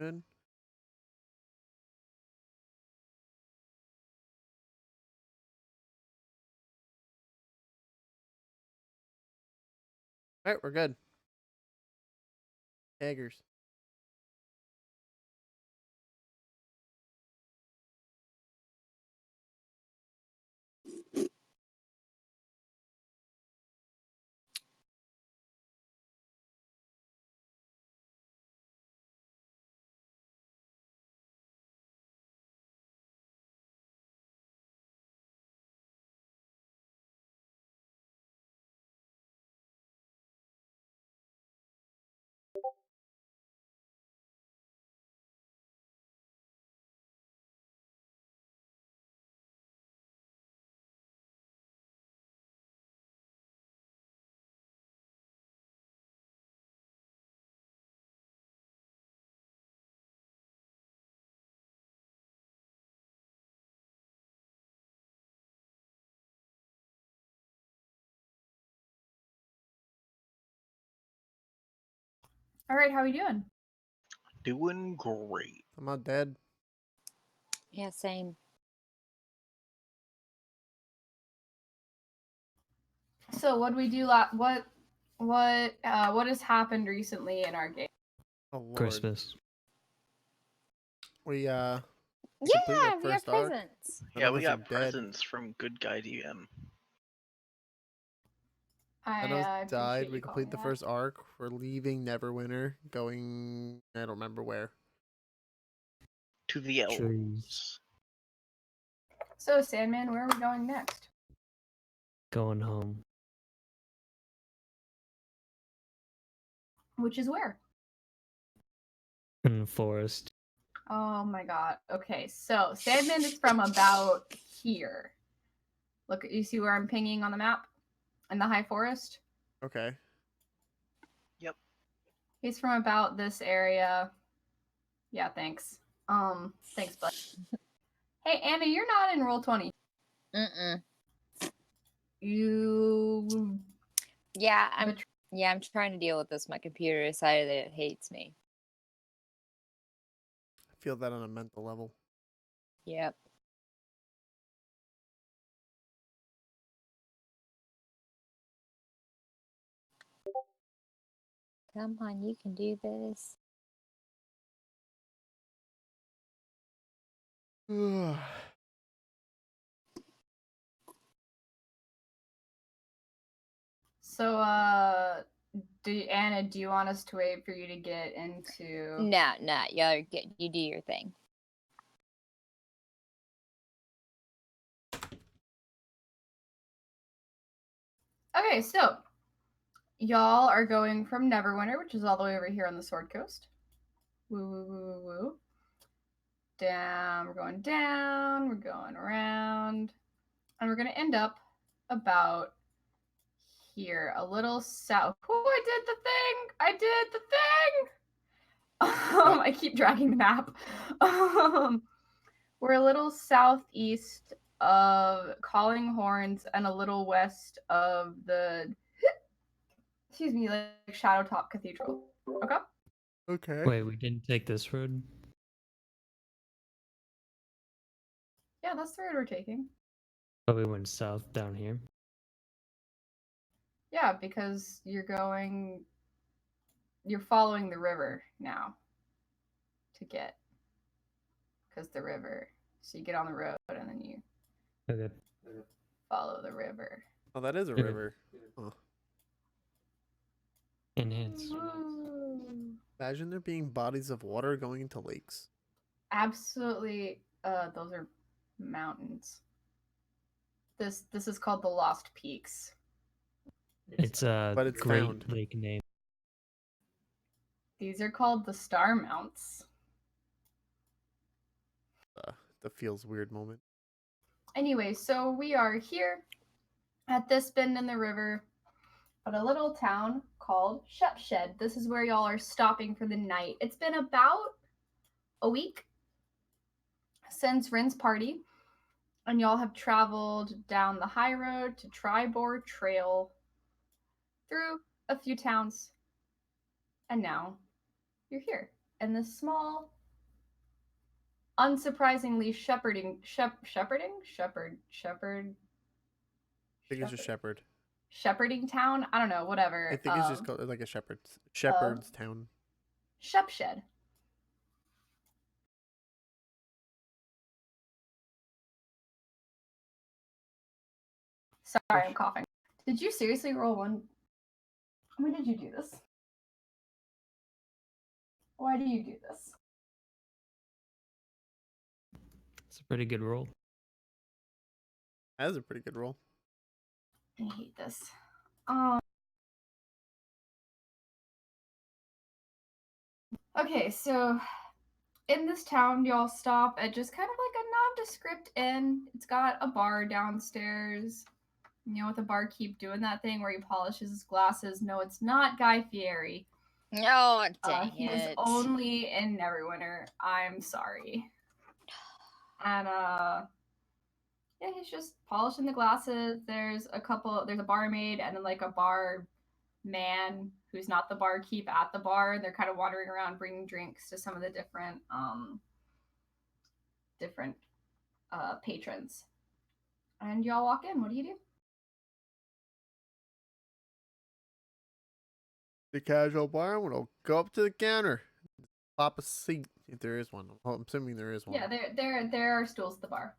Good. All right, we're good. Eggers. All right, how are we doing? Doing great. I'm not dead. Yeah, same. So, what do we do? What has happened recently in our game? Oh lord. Christmas. We Yeah, completed the we have first arc. presents. None Yeah, of we us are got dead. presents from Good Guy DM. None of us I died. appreciate We you complete calling the that. first arc. We're leaving Neverwinter, going. I don't remember where. To the elves. Trees. So, Sandman, where are we going next? Going home. Which is where? In the forest. Oh my god. Okay, so Sandman is from about here. Look, you see where I'm pinging on the map? In the high forest? Okay. Yep. He's from about this area. Yeah, thanks. Thanks, bud. Hey, Anna, you're not in Roll20. Mm-mm. You Yeah, But- I'm trying to deal with this. My computer decided that it hates me. I feel that on a mental level. Yep. Come on, you can do this. So, Anna, do you want us to wait for you to get into? No, you do your thing. Okay, so y'all are going from Neverwinter, which is all the way over here on the Sword Coast. Woo, woo, woo, woo, woo. Down, we're going around, and we're gonna end up about here, a little south. Oh, I did the thing! I keep dragging the map. We're a little southeast of Calling Horns and a little west of the like Shadowtop Cathedral. Okay? Okay. Wait, we didn't take this road? Yeah, that's the road we're taking. But we went south down here. Yeah, because you're following the river now to get, because the river. So you get on the road and then you Okay. follow the river. Oh, that is a Okay. river. Huh. Enhance. Woo. Imagine there being bodies of water going into lakes. Absolutely, those are mountains. This is called the Lost Peaks. It's a But it's Great found. Lake name. These are called the Star Mounts. The feels weird moment. Anyway, so we are here at this bend in the river at a little town called Shepshed. This is where y'all are stopping for the night. It's been about a week since Rin's party, and y'all have traveled down the high road to Tribor Trail through a few towns, and now you're here in this small unsurprisingly shepherd. I think it's just shepherd. Shepherding town. I don't know. Whatever. I think it's just called like a shepherd's town. Shepshed. Sorry, I'm coughing. Did you seriously roll one? When did you do this? Why do you do this? It's a pretty good roll. That is a pretty good roll. I hate this. Okay, so in this town, y'all stop at just kind of like a nondescript inn. It's got a bar downstairs. You know, with the barkeep doing that thing where he polishes his glasses. No, it's not Guy Fieri. Oh, dang He is it. only in Neverwinter. I'm sorry. And yeah, he's just polishing the glasses. There's a barmaid and then like a bar man who's not the barkeep at the bar. They're kind of wandering around bringing drinks to some of the different patrons. And y'all walk in. What do you do? The casual barman will go up to the counter, pop a seat if there is one. Well, I'm assuming there is one. Yeah, there are stools at the bar.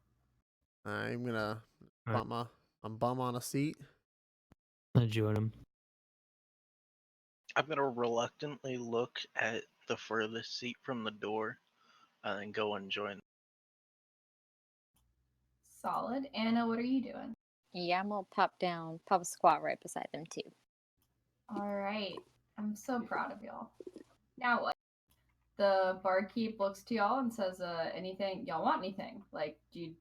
I'm gonna Alright. put my bum on a seat. I join him. I'm gonna reluctantly look at the furthest seat from the door, and then go and join. Solid. Anna, what are you doing? Yeah, I'm gonna pop a squat right beside them too. All right. I'm so proud of y'all. Now what? The barkeep looks to y'all and says, anything, y'all want anything? Like, you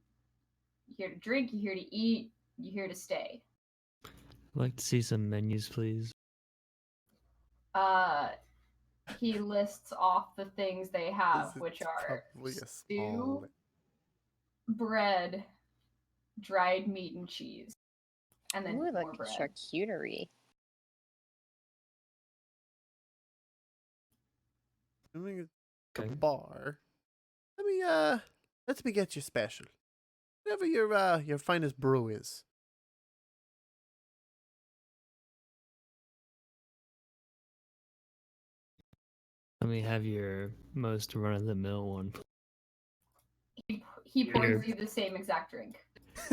here to drink, you here to eat, you here to stay? I'd like to see some menus, please. He lists off the things they have, This is which are probably a stew, small- bread, dried meat and cheese, and then Ooh, more like bread. charcuterie. Assuming it's a Okay. bar. Let me get you special. Whatever your finest brew is. Let me have your most run-of-the-mill one. He pours Here. you the same exact drink.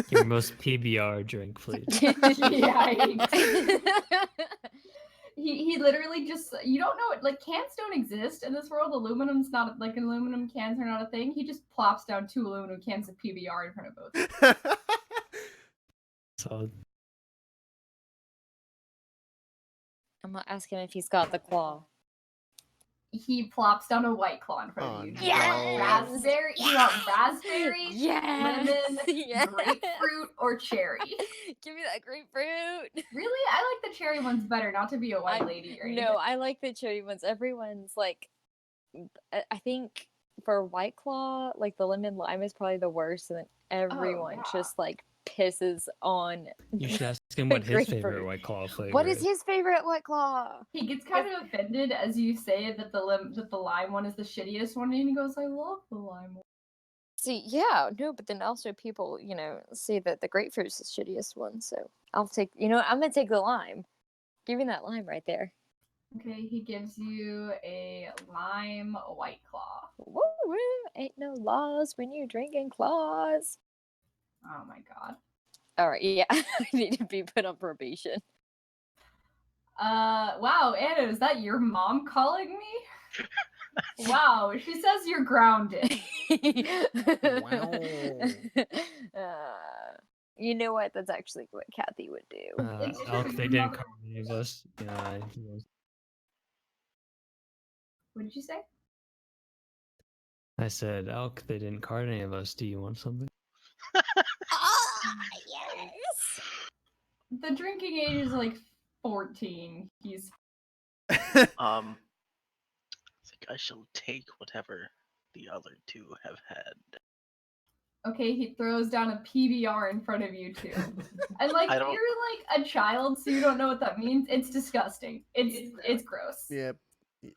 Your most PBR drink, please. Yikes. He literally just, you don't know, like, cans don't exist in this world. Aluminum's not, like, aluminum cans are not a thing. He just plops down 2 aluminum cans of PBR in front of both. So I'm gonna ask him if he's got the claw. He plops down a White Claw in front of you. Oh, Do you want Yes! raspberry? You want raspberry, Yes! lemon, Yes! grapefruit, or cherry? Give me that grapefruit. Really? I like the cherry ones better, not to be a white lady or anything. No, I like the cherry ones. Everyone's like, I think for White Claw, like the lemon lime is probably the worst, and then everyone yeah. just like pisses on. you should ask him what his favorite Grapefruit. White Claw flavor What is his favorite White Claw? He gets kind of offended as you say that the lime one is the shittiest one, and he goes, "I love the lime one." See, yeah, no, but then also people, say that the grapefruit's the shittiest one. So I'll take, I'm gonna take the lime. Give me that lime right there. Okay, he gives you a lime White Claw. Woo woo! Ain't no laws when you're drinking claws. Oh my god. All right, yeah, I need to be put on probation. Wow, Anna, is that your mom calling me? Wow, she says you're grounded. Wow. You know what? That's actually what Kathy would do. It's Elk, true, they your didn't mother- cover any of us. Yeah, What did you say? I said, Elk, they didn't card any of us. Do you want something? Yes. The drinking age is like 14. He's I think I shall take whatever the other two have had. okay. He throws down a PBR in front of you too, and like I you're don't- like a child, so you don't know what that means. It's disgusting. It's gross. Yep,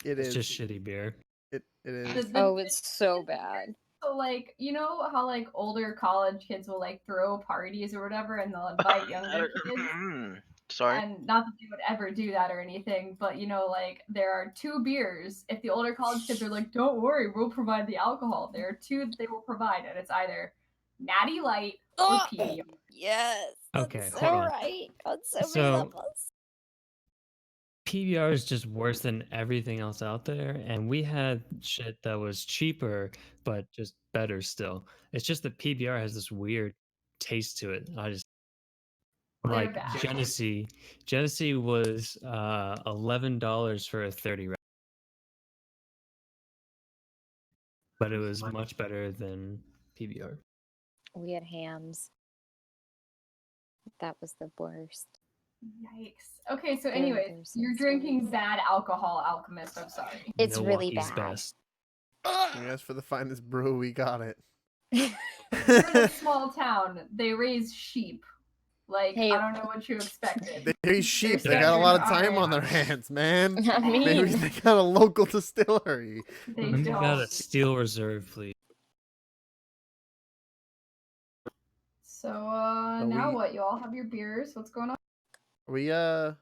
it It's is. just shitty beer. It is. The- Oh, it's so bad. So, like, you know how, like, older college kids will, like, throw parties or whatever, and they'll invite younger kids? Sorry. And not that they would ever do that or anything, but, you know, like, there are 2 beers. If the older college kids are like, "Don't worry, we'll provide the alcohol," there are 2 that they will provide, and it's either Natty Light or Oh, PBR. yes. That's Okay, so hold on. right. On so many So- levels. PBR is just worse than everything else out there, and we had shit that was cheaper but just better still. It's just that PBR has this weird taste to it. They're Like bad. Genesee was $11 for a 30 round, but it was much better than PBR. We had hams. That was the worst. Yikes. Okay, so They're anyways, so you're scary. drinking bad alcohol, Alchemist. I'm sorry. It's really Milwaukee's bad. best. Yes, for the finest brew, we got it. We're in a small town. They raise sheep. Like, Hey. I don't know what you expected. They're sheep. They They're got a lot of standard time on their orange. hands, man. I Maybe mean, they got a local distillery. They Let me don't. got a steel reserve, please. So, So now we- what? You all have your beers. What's going on? We I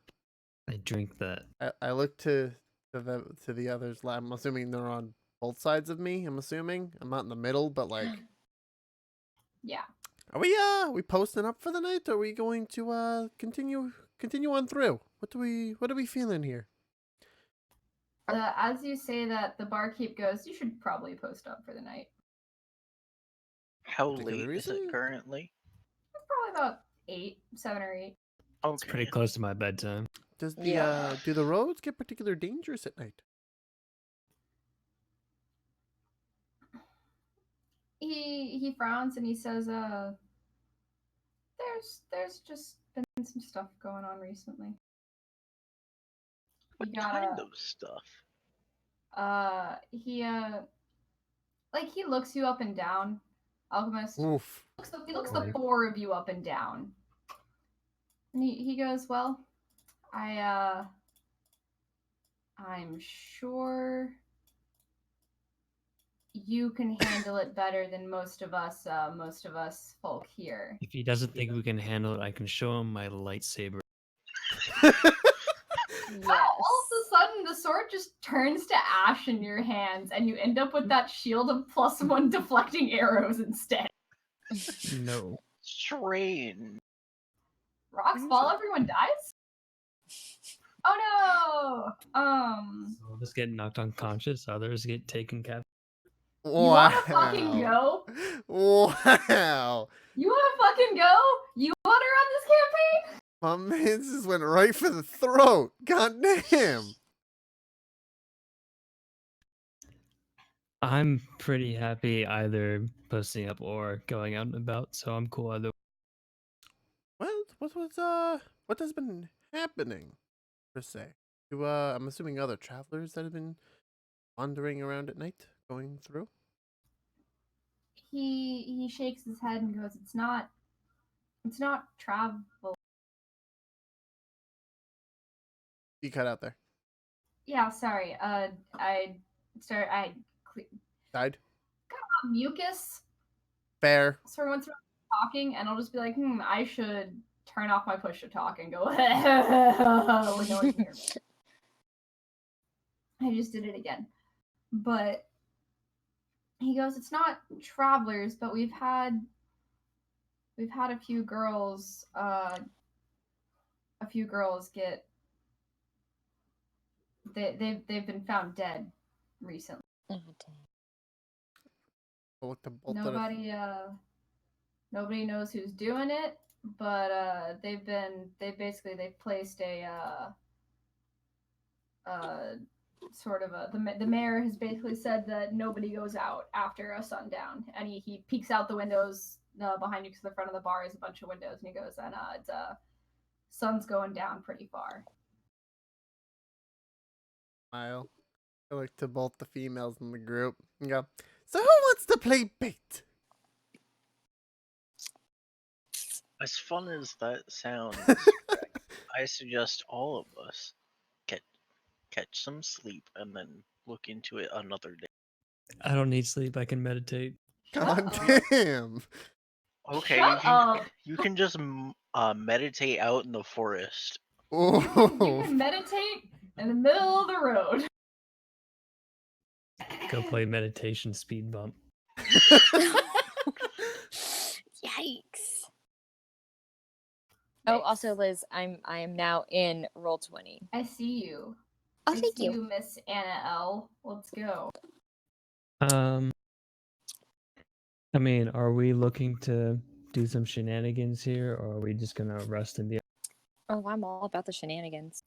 drink that. I look to the others. I'm assuming they're on both sides of me. I'm assuming I'm not in the middle, but like, Yeah. are we posting up for the night? Or are we going to continue on through? What are we feeling here? As you say that, the barkeep goes, you should probably post up for the night. How Particular late is reason? it currently? Probably about 7 or 8. It's pretty Okay. close to my bedtime. Does the Yeah. do the roads get particularly dangerous at night? He frowns and he says, there's just been some stuff going on recently. What You gotta- kind of stuff? He looks you up and down, Alchemist. Oof. He looks the 4 of you up and down. And he goes, well, I'm sure you can handle it better than most of us folk here. If he doesn't think we can handle it, I can show him my lightsaber. All yes. of a sudden, the sword just turns to ash in your hands, and you end up with that shield of +1 deflecting arrows instead. No. Strange. Rocks fall, everyone dies? Oh no! Some of us get knocked unconscious, others get taken captive. You wanna fucking Wow. go? Wow. You wanna fucking go? You wanna run this campaign? My man just went right for the throat. God damn. I'm pretty happy either posting up or going out and about, so I'm cool either. Well, what has been happening, per se? To I'm assuming other travelers that have been wandering around at night, going through. He shakes his head and goes, it's not travel. You cut out there. Yeah, sorry. Died. Mucus. Fair. So once we're talking, and I'll just be like, I should turn off my push to talk and go, like no one can hear me. I just did it again. But he goes, it's not travelers, but we've had a few girls get they've been found dead recently. Oh, dang. I'll look to bolt out of- Nobody knows who's doing it, but they've placed a sort of the mayor has basically said that nobody goes out after a sundown, and he peeks out the windows behind you, because the front of the bar is a bunch of windows, and he goes, and it's sun's going down pretty far. Smile. I look to both the females in the group and go, so who wants to play bait? As fun as that sounds, I suggest all of us catch some sleep and then look into it another day. I don't need sleep, I can meditate. God Shut up. damn. Okay, Shut up. you can just meditate out in the forest. You Oh. can meditate in the middle of the road. Go play meditation speed bump. Yikes. Oh, also, Nice. Liz, I am now in Roll20. I see you. Oh, I thank see you. Miss Anna L. Let's go. I mean, are we looking to do some shenanigans here, or are we just gonna rest and be? Oh, I'm all about the shenanigans.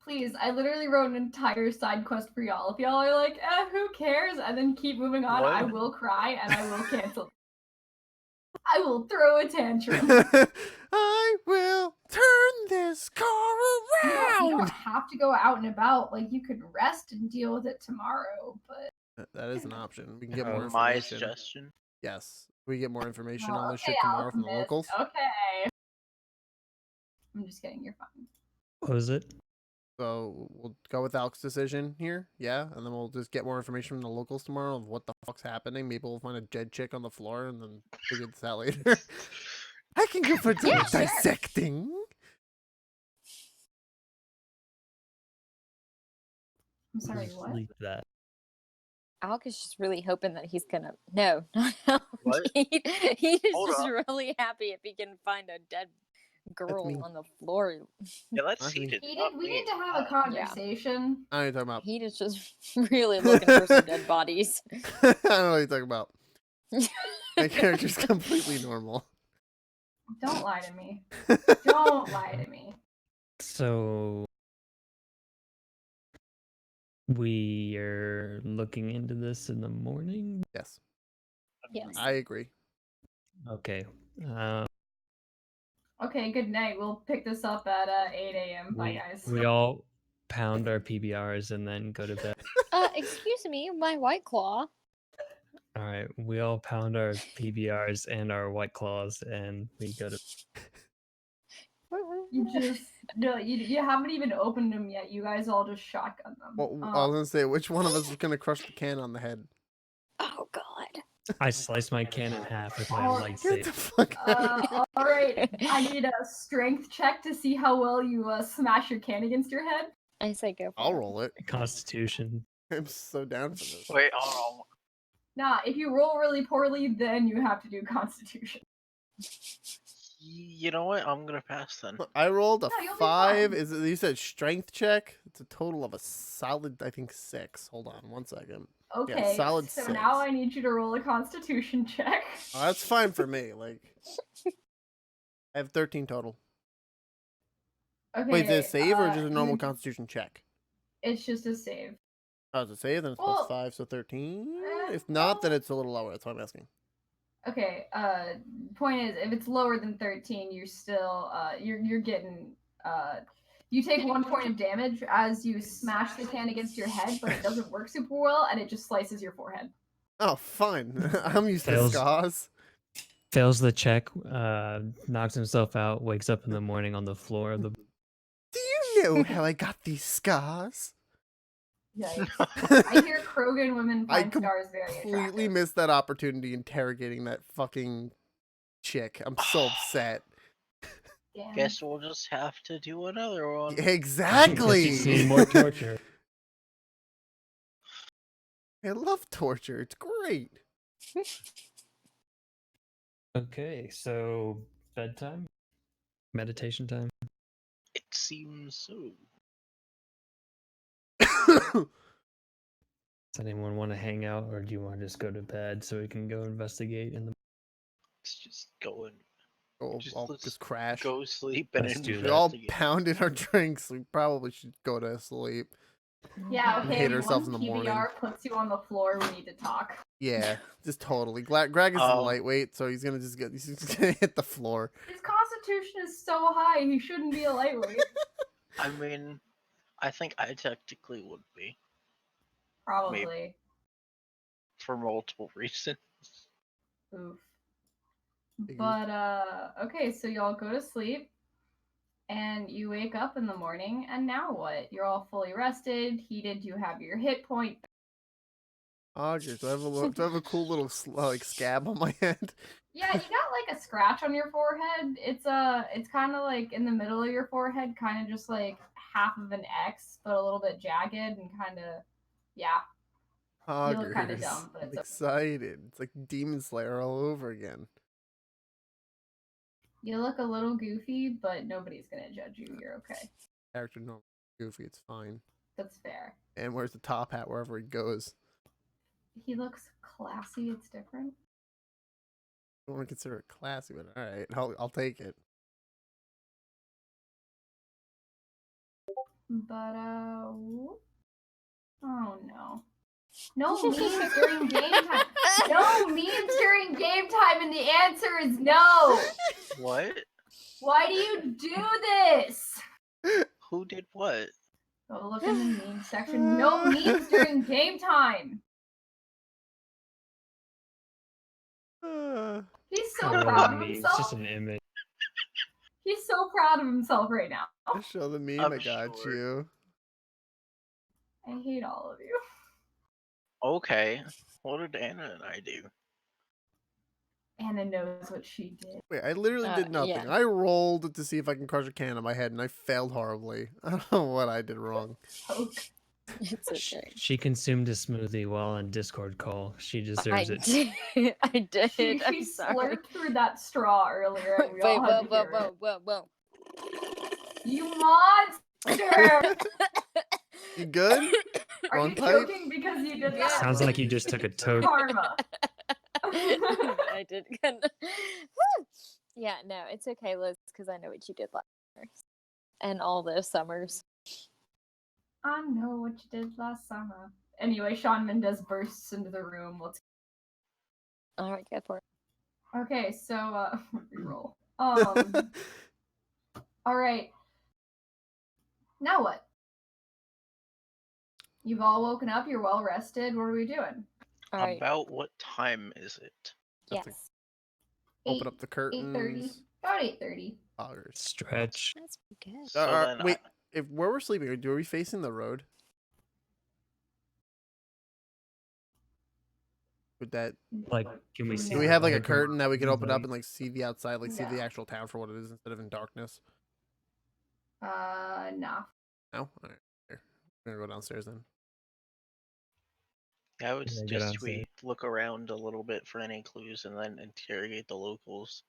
Please, I literally wrote an entire side quest for y'all. If y'all are like, who cares? And then keep moving on, I What? will cry and I will cancel. I will throw a tantrum. I will turn this car You don't around. have to go out and about. Like, you could rest and deal with it tomorrow, but That is an option. We can get more My information. suggestion. Yes, we get more information oh, on this okay, shit tomorrow from the Alchemist. locals. Okay. I'm just kidding, you're fine. What was it? So we'll go with Alex's decision here, yeah, and then we'll just get more information from the locals tomorrow of what the fuck's happening. Maybe we'll find a dead chick on the floor and then figure this out later. I can go for Yeah, sure. dissecting. I'm sorry, Just what? leave that. Alec is just really hoping that he's gonna. No, not Alec. What? He is Hold just up. really happy if he can find a dead girl me. on the floor. Yeah, that's I think- heated. We need to have a conversation. I know what you're talking about. He is just really looking for some dead bodies. I don't know what you're talking about. My character's completely normal. Don't lie to me. Don't lie to me. So we are looking into this in the morning. Yes, Yes. I agree. Okay. Okay, good night. We'll pick this up at 8 a.m. Bye, guys. We all pound our PBRs and then go to bed. Excuse me, my White Claw. All right, we all pound our PBRs and our White Claws, and we go to. You just no, you haven't even opened them yet. You guys all just shotgun them. Well, I was gonna say, which one of us is gonna crush the can on the head? Oh God. I slice my can in half with my Oh, Get the lightsaber. fuck out. all right. I need a strength check to see how well you smash your can against your head. I say go. For I'll it. roll it. Constitution. I'm so down for this. Wait, hold on. Nah, if you roll really poorly, then you have to do Constitution. You know what? I'm gonna pass then. I rolled a No, you'll be 5. fine. Is it, you said strength check? It's a total of a solid, I think, 6. Hold on 1 second. Okay, solid so 6. now I need you to roll a Constitution check. Oh, that's fine for me. Like, I have 13 total. Okay. Wait, is it a save or just a normal you- Constitution check? It's just a save. Oh, it's a save, then it's Well, plus 5, so 13. If not, then it's a little lower. That's what I'm asking. Okay. Point is, if it's lower than 13, you're still you're getting you take 1 point of damage as you smash the can against your head, but it doesn't work super well, and it just slices your forehead. Oh, fine. I'm used to Fails. scars. Fails the check, knocks himself out, wakes up in the morning on the floor of the. Do you know how I got these scars? Yikes. I hear Krogan women I find scars very Completely attractive. missed that opportunity interrogating that fucking chick. I'm so upset. Damn. Guess we'll just have to do another one. Exactly. You've seen more torture. I love torture. It's great. Okay, so bedtime, meditation time. It seems so. Does anyone want to hang out, or do you want to just go to bed so we can go investigate in the? Let's just go and I'll let's just crash. go sleep and Let's do that. We all investigate. pounded our drinks. We probably should go to sleep. Yeah, We okay. hate if ourselves one in the morning. PBR puts you on the floor, we need to talk. Yeah, just totally. Greg is a Um, lightweight, so he's just gonna hit the floor. His constitution is so high, he shouldn't be a lightweight. I mean, I think I technically would be Probably. for multiple reasons. Oof. Big oof. But okay, so y'all go to sleep and you wake up in the morning, and now what? You're all fully rested, heated, you have your hit point Augers. Do I have a cool little like scab on my head? Yeah, you got like a scratch on your forehead. It's kind of like in the middle of your forehead, kind of just like half of an X, but a little bit jagged and kind of, yeah. You look kinda Augers. dumb, but I'm it's okay. excited. It's like Demon Slayer all over again. You look a little goofy, but nobody's gonna judge you. You're okay. Character normal, goofy. It's fine. That's fair. And wears the top hat wherever he goes. He looks classy. It's different. I don't want to consider it classy, but all right, I'll take it. But oh no. No memes during game time. No memes during game time, and the answer is no. What? Why do you do this? Who did what? Go look in the meme section. No memes during game time. He's so Not really proud of me, It's himself. just an image. He's so proud of himself right now. Show the meme I'm I got sure. you. I hate all of you. Okay. What did Anna and I do? Anna knows what she did. Wait, I literally did nothing. yeah. I rolled to see if I can crush a can on my head, and I failed horribly. I don't know what I did wrong. Poke. It's okay. She consumed a smoothie while on Discord call. She I deserves it. did. I did. She I'm sorry. slurped through that straw earlier, and we Wait, all had whoa, to whoa, hear whoa, whoa, whoa. it. You monster! You good? Are Wrong you pipe? joking because you did that? Sounds like you just took a toke. Karma. I did. Woo! Yeah, no, it's okay, Liz, because I know what you did last summer and all those summers. I know what you did last summer. Anyway, Shawn Mendes bursts into the room. Let's. All right, go for it. Okay, so reroll. All right. Now what? You've all woken up. You're well rested. What are we doing? All right. About what time is it? That's a- Yes. Open up the 8:30. curtains. About 8:30. Augers. Stretch. That's pretty good. So then Wait, if where we're sleeping, are we facing the road? Would that? Like, can we Do see? Do we the have like a road? curtain that we can open up Like, and like see the outside, like see the No. actual town for what it is instead of in darkness? Nah. No. All right. Here. We're gonna go downstairs then. I would Yeah, go suggest downstairs. we look around a little bit for any clues and then interrogate the locals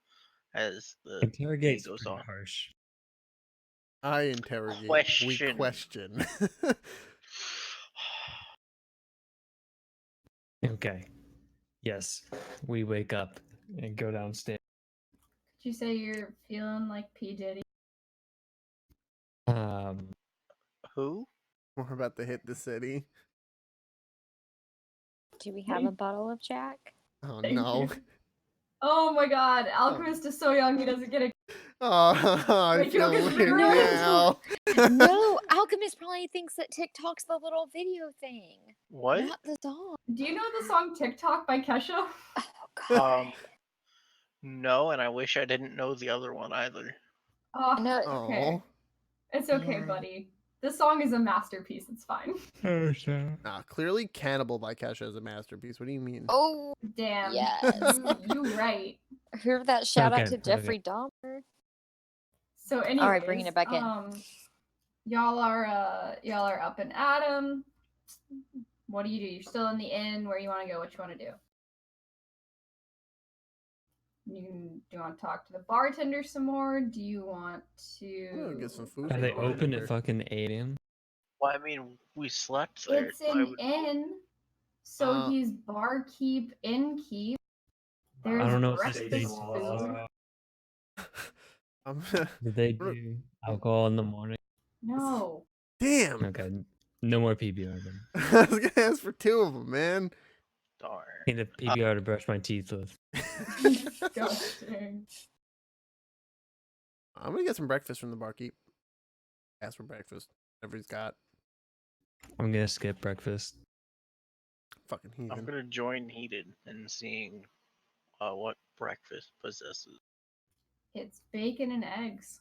as the day Interrogate's goes pretty on. harsh. I interrogate. We Question. question. Okay. Yes, we wake up and go downstairs. Could you say you're feeling like P. Diddy? Who? We're about to hit the city. Do we have a bottle of Jack? Oh Thank no. you. Oh my god, Alchemist is so young he doesn't get a. Oh, I Wait, feel Joker's weird been now. No, Alchemist probably thinks that TikTok's the little video thing, What? not the song. Do you know the song TikTok by Kesha? Oh god. No, and I wish I didn't know the other one either. Oh, No. okay. Oh. It's okay, Yeah. buddy. This song is a masterpiece. It's fine. Nah, clearly Cannibal by Kesha is a masterpiece. What do you mean? Oh, Damn. yes. You right. Hear that shout out Okay, to okay. Jeffrey Dahmer. So anyway, bringing it back in. Y'all are up and at 'em. What do? You're still in the inn. Where you want to go? What you want to do? Do you want to talk to the bartender some more? Do you want to I'm gonna get some food. Are from they the open bartender. at fucking 8 a.m.? Well, I mean, we slept there. It's Why an would- inn, so Uh, he's barkeep, innkeep. There's I don't know if breakfast they food. I'm Did they do alcohol in the morning? No. Damn. Okay, no more PBR then. I was gonna ask for 2 of them, man. Darn. Need a PBR to brush my teeth with. Disgusting. I'm gonna get some breakfast from the barkeep. Ask for breakfast. Whatever he's got. I'm gonna skip breakfast. Fucking I'm heathen. gonna join Heated in seeing what breakfast possesses. It's bacon and eggs.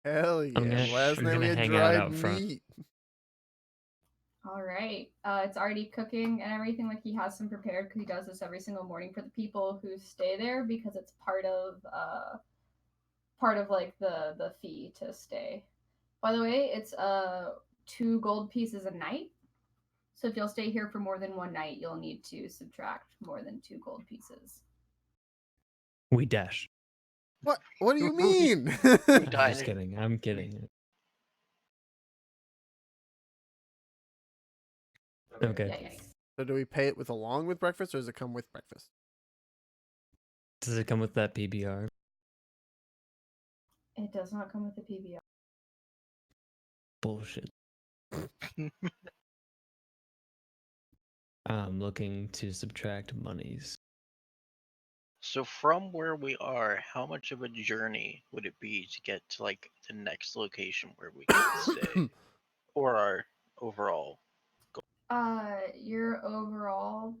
Hell yeah. gonna- Last I'm night we gonna had hang out dried out front. meat. All right. It's already cooking and everything. Like he has some prepared because he does this every single morning for the people who stay there because it's part of like the fee to stay. By the way, it's 2 gold pieces a night. So if you'll stay here for more than one night, you'll need to subtract more than 2 gold pieces. We dash. What? What do you mean? I'm Dine just it. kidding. I'm kidding. Okay. Yikes. So do we pay it with along with breakfast, or does it come with breakfast? Does it come with that PBR? It does not come with the PBR. Bullshit. I'm looking to subtract monies. So from where we are, how much of a journey would it be to get to like the next location where we can stay, or our overall? Your overall,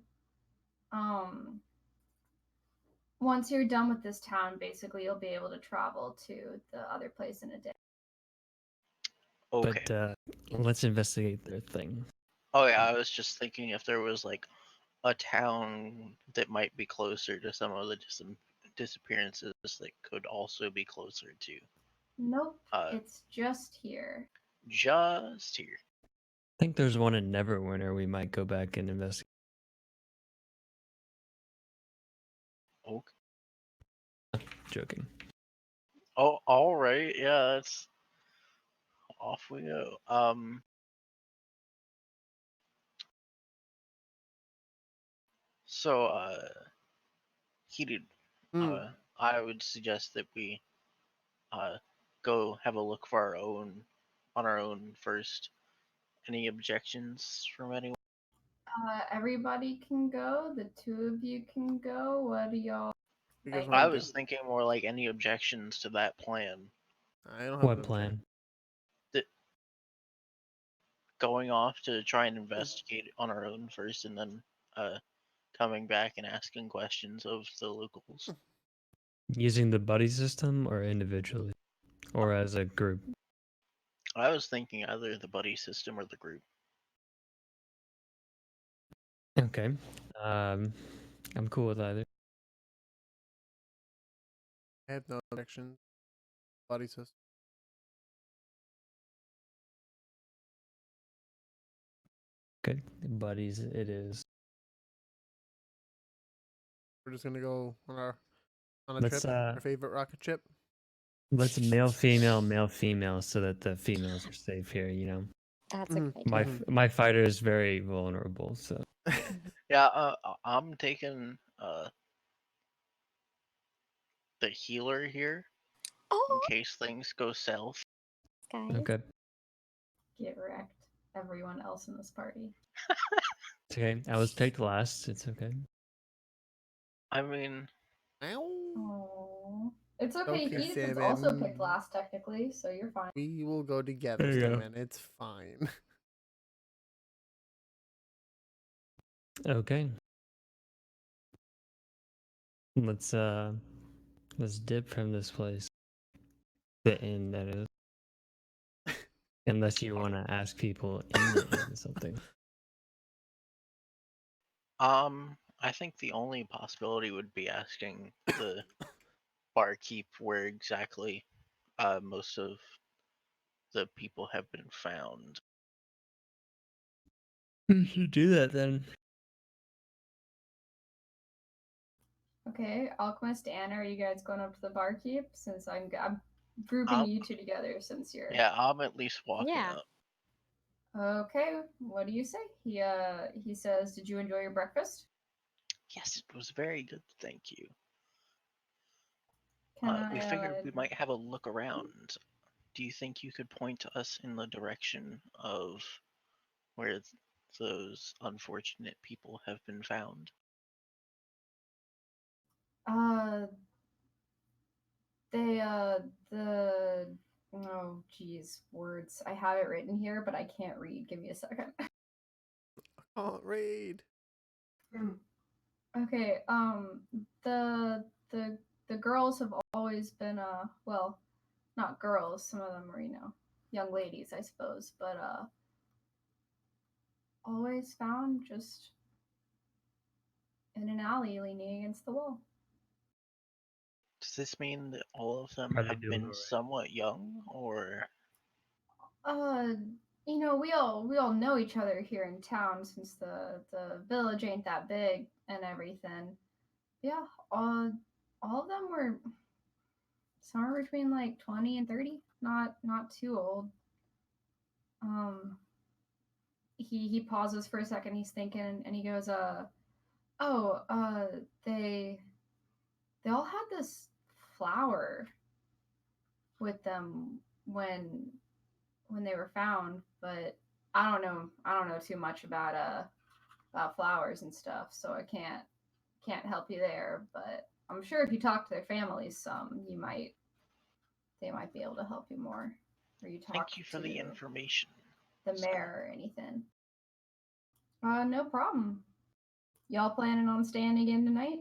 once you're done with this town, basically you'll be able to travel to the other place in a day. Okay. But let's investigate their thing. Oh yeah, I was just thinking if there was like a town that might be closer to some of the disappearances that could also be closer to. Nope, Uh, it's just here. Just here. I think there's one in Neverwinter we might go back and investigate. Okay. Joking. Oh, all right. Yeah, that's off we go. So, Heated. Hmm. I would suggest that we go have a look for on our own first. Any objections from anyone? Everybody can go. The 2 of you can go. What do y'all? You guys Like, wanna I do? was thinking more like any objections to that plan. I don't have What an plan? That going off to try and investigate on our own first, and then coming back and asking questions of the locals. Using the buddy system or individually? Or as a group? I was thinking either the buddy system or the group. Okay. I'm cool with either. I have no objections. Body system. Okay. Buddies it is. We're just gonna go on a Let's trip. Our favorite rocket ship. let's male female so that the females are safe here, you know. That's a Mhm. great My idea. my fighter is very vulnerable, so Yeah, I'm taking the healer here in Oh, case things go south. guys. okay. get wrecked. Everyone else in this party. It's okay. I was picked last. It's okay. I mean, Ow. Oh, it's okay. Okay, He was also Simon. picked last technically, so you're fine. We will go together, There you go. Simon. It's fine. Okay. Let's dip from this place. The inn, that is. Unless you want to ask people in the inn something. I think the only possibility would be asking the barkeep where exactly most of the people have been found. You should do that then. Okay, Alchemist, Anna, are you guys going up to the barkeep? Since I'm grouping Um, you 2 together since you're. Yeah, I'm at least walking Yeah. up. Okay, what do you say? He says, "Did you enjoy your breakfast?" Yes, it was very good, thank you. Can We figured I? we might have a look around. Do you think you could point us in the direction of where those unfortunate people have been found? The oh geez, words. I have it written here, but I can't read. Give me a second. Oh, raid. Okay, the girls have always been well, not girls. Some of them are young ladies, I suppose, but always found just in an alley leaning against the wall. Does this mean that all of them Are they have doing been alright? somewhat young, or Uh, we all know each other here in town since the village ain't that big and everything. Yeah, all of them were somewhere between like 20 and 30, not too old. Um, he pauses for a second. He's thinking, and he goes, oh, they all had this flower with them when they were found, but I don't know too much about flowers and stuff, so I can't help you there. But I'm sure if you talk to their families some, they might be able to help you more, or you talk thank you for to the information. the mayor or anything. No problem. Y'all planning on staying again tonight?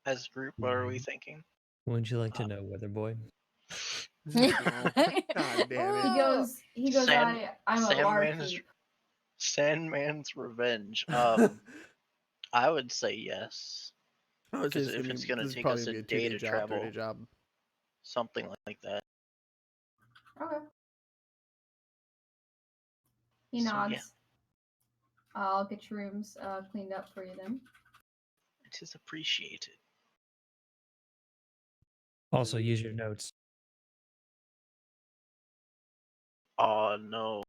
As a group, what are we thinking? Wouldn't you like to Uh, know, Weather Boy? No. God damn it. He goes. Sand- I'm a Sandman's larky. Sandman's Revenge. I would say yes, I was because just if it's gonna. gonna This is take probably us gonna a be a day 2-day to job, travel, 3-day job. something like that. Okay. He So, nods. yeah. I'll get your rooms cleaned up for you then. It is appreciated. Also, use your notes. Oh no,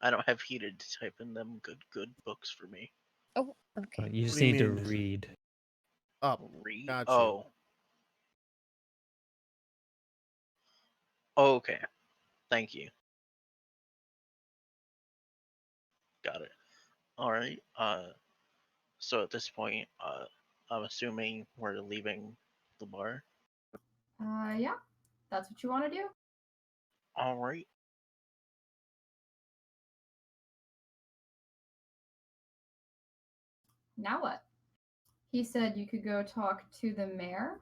I don't have heated to type in them good books for me. Oh, okay. You just do you need to mean? read. Up. Read. Got you. Oh. Okay. Thank you. Got it. All right. So at this point, I'm assuming we're leaving the bar. Yeah, that's what you want to do. All right. Now what? He said you could go talk to the mayor,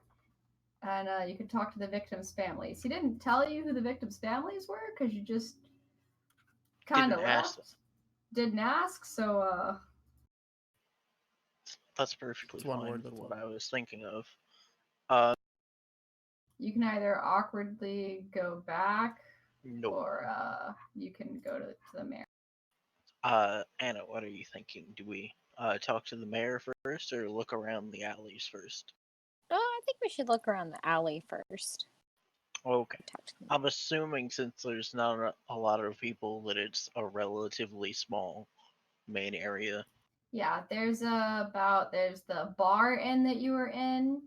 and you could talk to the victims' families. He didn't tell you who the victims' families were because you just kind of Didn't ask them. left. Didn't ask, so That's perfectly It's one fine word, for that's what one I word. was thinking of. you can either awkwardly go back Nope. or you can go to the mayor. Anna, what are you thinking? Do we talk to the mayor first or look around the alleys first? Oh, I think we should look around the alley first. Okay. Talk to them. I'm assuming since there's not a lot of people that it's a relatively small main area. Yeah, there's the bar inn that you were in,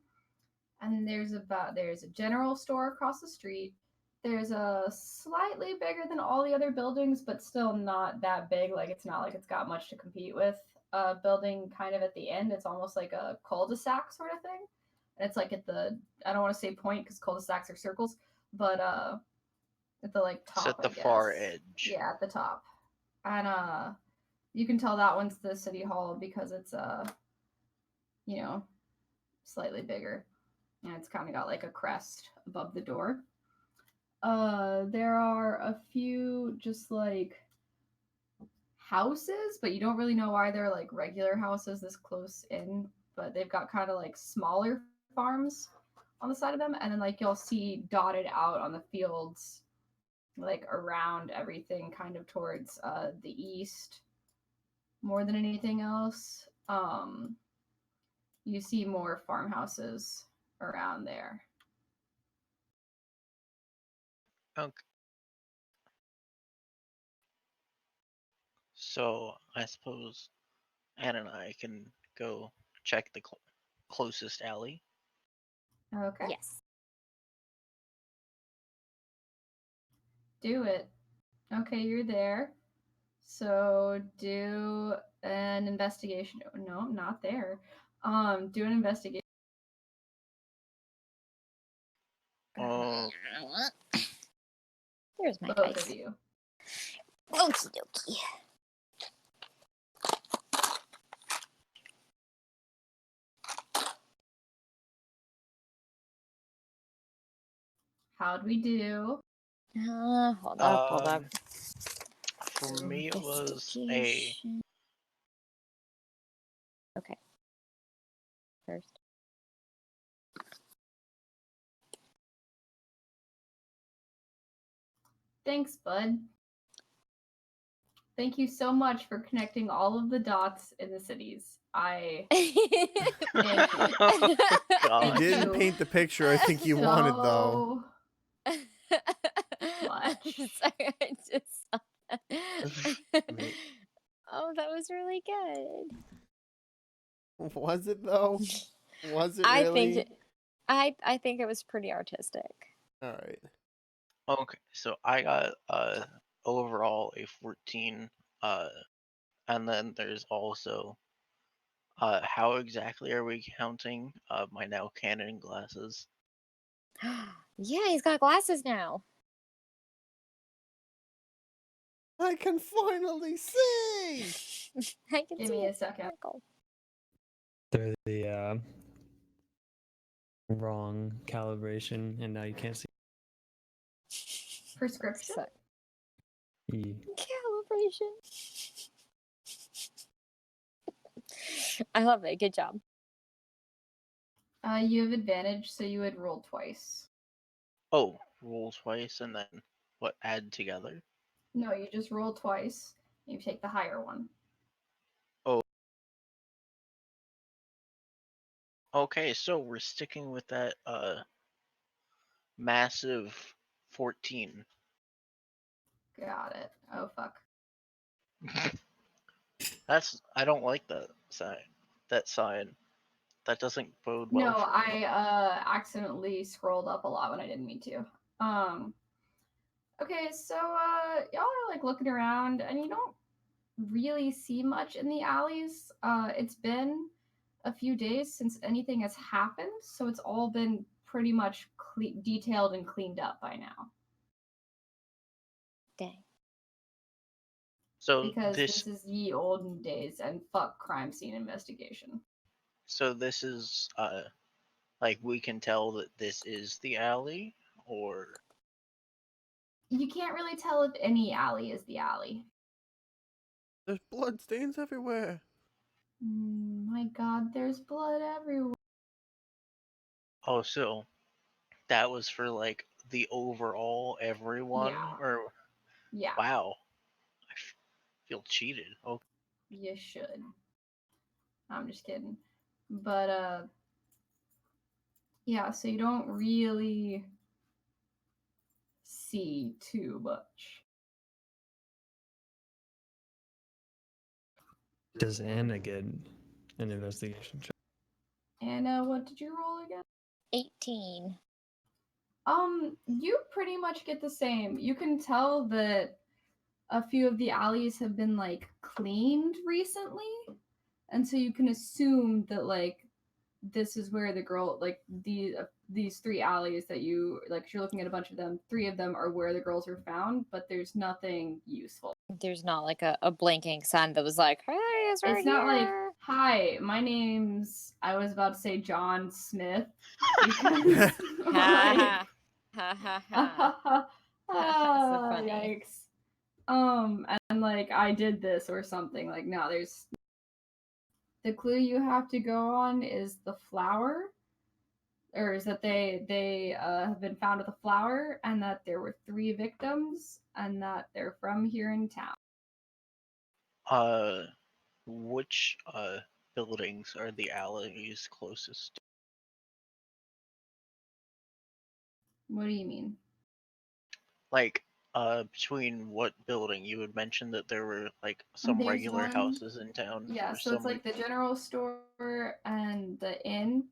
and there's a general store across the street. There's a slightly bigger than all the other buildings, but still not that big. Like it's not like it's got much to compete with. Building kind of at the end. It's almost like a cul-de-sac sort of thing. And it's like at the I don't want to say point because cul-de-sacs are circles, but at the like It's top, at the I guess. far edge. Yeah, at the top. And you can tell that one's the city hall because it's slightly bigger. And it's kind of got like a crest above the door. There are a few just like houses, but you don't really know why they're like regular houses this close in, but they've got kind of like smaller farms on the side of them, and then like you'll see dotted out on the fields like around everything kind of towards the east more than anything else. You see more farmhouses around there. Okay. So I suppose Anna and I can go check the closest alley. Okay. Yes. Do it. Okay, you're there. So do an investigation. No, I'm not there. Do an investigation. Here's my Both dice. of you. Okie dokie. How'd we do? Hold up, hold up. For me, it was a Investigation. Okay. First. Thanks, bud. Thank you so much for connecting all of the dots in the cities. I Thank you. Oh, You God. didn't you. paint the picture I think you wanted, though. Much. Sorry, I just saw that. Mate. Oh, that was really good. Was it, though? Was it I really? think I think it was pretty artistic. All right. Okay, so I got overall a 14, and then there's also how exactly are we counting my now Canon glasses? Yeah, he's got glasses now. I can finally see! I can Give see me it. a second. Sparkle. They're the wrong calibration, and now you can't see. Prescription? So- E. calibration. I love it. Good job. You have advantage, so you would roll twice. Oh, roll twice and then what? Add together? No, you just roll twice. You take the higher one. Okay, so we're sticking with that massive 14. Got it. Oh fuck. I don't like that sign. That sign. That doesn't bode well No, for me. I accidentally scrolled up a lot when I didn't mean to. Okay, so y'all are like looking around and you don't really see much in the alleys. It's been a few days since anything has happened, so it's all been pretty much detailed and cleaned up by now. Dang. So Because this this is ye olden days and fuck crime scene investigation. so this is like we can tell that this is the alley, or You can't really tell if any alley is the alley. There's blood stains everywhere. My god, there's blood everywhere. oh, so that was for like the overall everyone, Yeah. or Yeah, wow, I feel cheated. Oh, you should. I'm just kidding. But yeah, so you don't really see too much. Does Anna get an investigation check? And what did you roll again? 18. You pretty much get the same. You can tell that a few of the alleys have been like cleaned recently, and so you can assume that like this is where the girl like these three alleys that you like. 'Cause you're looking at a bunch of them. 3 of them are where the girls were found, but there's nothing useful. There's not like a blinking sign that was like, hey, it's right It's not like, here. hi, my name's, I was about to say John Smith. Because, Ha ha ha ha. So funny. yikes. And like, I did this or something. Like, no, there's. The clue you have to go on is the flower, or is that they have been found with a flower, and that there were 3 victims, and that they're from here in town. which buildings are the alleys closest to? What do you mean? Like, between what building? You had mentioned that there were like some There's regular one- houses in town. Yeah, for so it's some like the general store and the inn,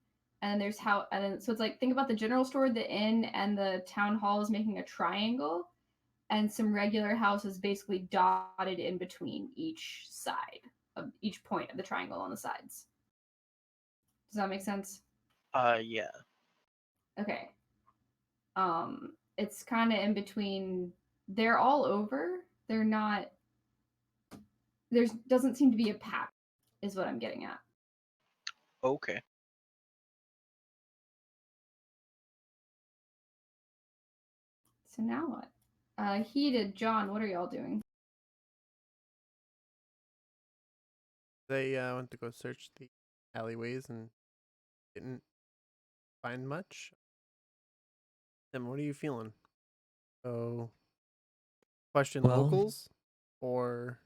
and there's how, and then, so it's like think about the general store, the inn, and the town hall is making a triangle, and some regular houses basically dotted in between each side of each point of the triangle on the sides. Does that make sense? Yeah. Okay. It's kind of in between. They're all over. They're not. There's doesn't seem to be a pattern, is what I'm getting at. Okay. So now what? Heated, John, what are y'all doing? They went to go search the alleyways and didn't find much. Then what are you feeling? So, question Well- locals or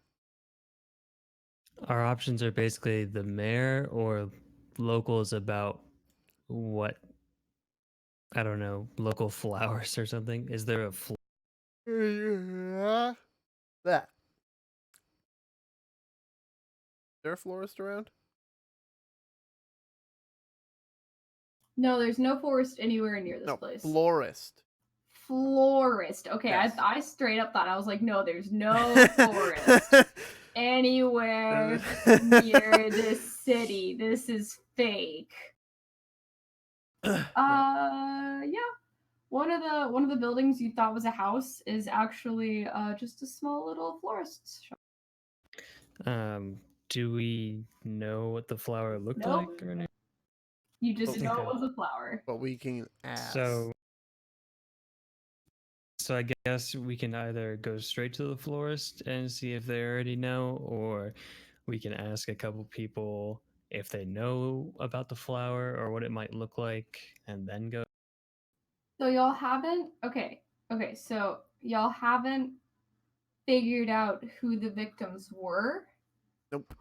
Our options are basically the mayor or locals about what, I don't know, local flowers or something. Is there a that? Is there a florist around? No, there's no forest anywhere near this No, place. florist. Florist. Okay, Yes. I straight up thought I was like, no, there's no forest anywhere near this city. This is fake. No. Yeah. One of the buildings you thought was a house is actually just a small little florist shop. Do we know what the flower looked Nope. like or anything? You just know Okay. it was a flower. But we can ask. So I guess we can either go straight to the florist and see if they already know, or we can ask a couple people if they know about the flower or what it might look like, and then go. So y'all haven't so y'all haven't figured out who the victims were. Nope.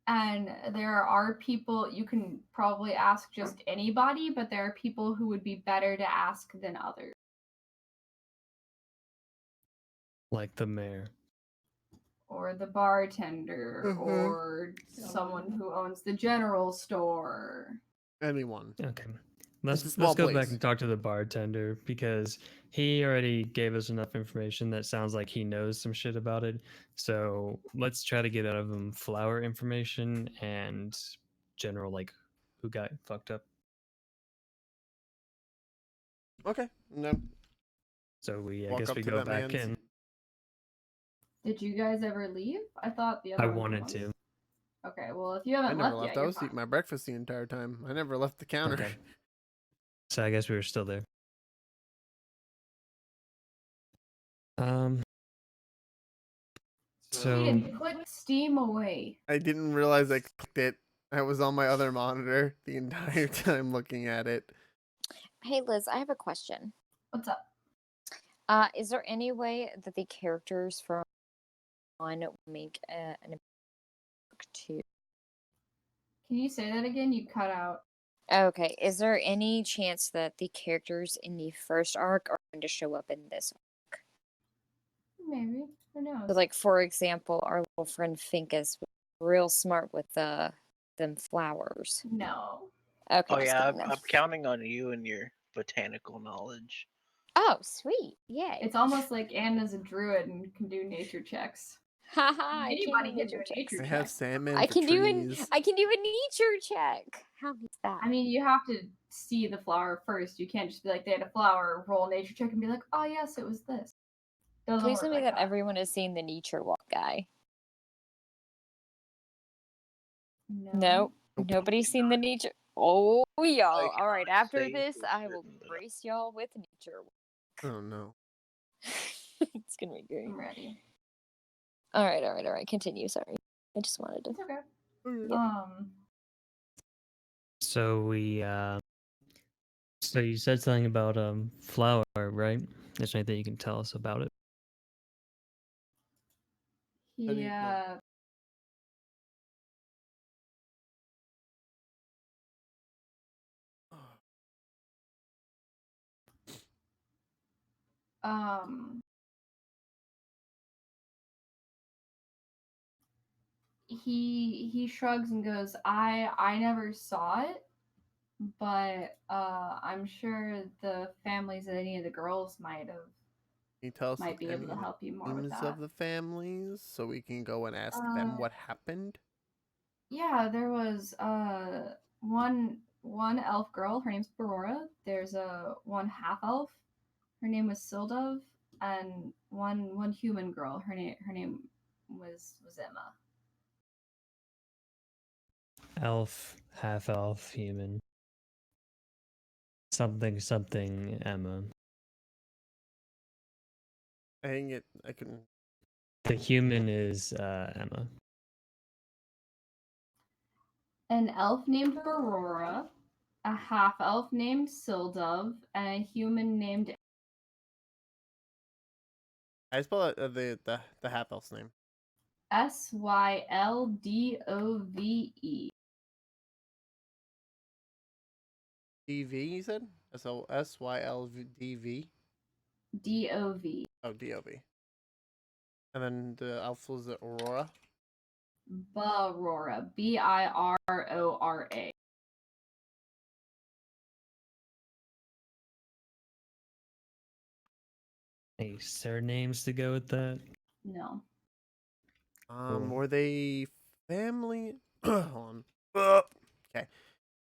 And there are people you can probably ask just anybody, but there are people who would be better to ask than others. Like the mayor. Or the bartender, Mhm. or someone who owns the general store. Anyone. Okay. It's a Let's small go back place. and talk to the bartender because he already gave us enough information that sounds like he knows some shit about it. So let's try to get out of him flower information and general like who got fucked up. Okay. No. So I Walk guess up we to go that back man's- in. Did you guys ever leave? I thought the other I one wanted was. to. Okay, well if you I haven't never left left. yet, I you're was fine. eating my breakfast the entire time. I never left the counter. Okay. So I guess we were still there. So Ian, put Steam away. I didn't realize I clicked it. I was on my other monitor the entire time looking at it. Hey Liz, I have a question. What's up? Is there any way that the characters from one will make an to? Can you say that again? You cut out. Okay, is there any chance that the characters in the first arc are going to show up in this arc? Maybe. Who knows? So, like for example, our little friend Finkus was real smart with them flowers. No. Okay. Oh just yeah, kidding, I'm then. counting on you and your botanical knowledge. Oh, sweet! Yay! It's almost like Anna's a druid and can do nature checks. Haha! Anybody can do a nature I check. have salmon I for can do trees. I can do a nature check. How is that? I mean, you have to see the flower first. You can't just be like, they had a flower, roll nature check, and be like, oh yes, it was this. Doesn't Please work tell me like that everyone has seen the nature walk guy. No. Nope. Nope. Nobody's seen the nature. Oh, y'all. I All right. cannot After say this, for I will certain that brace y'all with nature. Oh no. It's gonna be great. I'm ready. All right. Continue. Sorry, I just wanted to. It's okay. Okay. So we so you said something about flower, right? Is there anything you can tell us about it? How do you know? Um, he shrugs and goes, I never saw it, but I'm sure the families of any of the girls might Can you tell us be able to any help you more with names that. of the families so we can go and ask them what happened? Yeah, there was one elf girl, her name's Aurora. There's one half elf, her name was Sildov, and one human girl, her name was Emma. Elf, half elf, human. Something, Emma. I can. The human is Emma. an elf named Aurora, a half elf named Sildove, and a human named I spell it, the half elf's name. Syldove. DV, you said? SYLDV? Dov. Oh, DOV. And then the elf was the Aurora. Barora. Birora. Any surnames to go with that? No. Cool. Were they family? Hold on. Okay.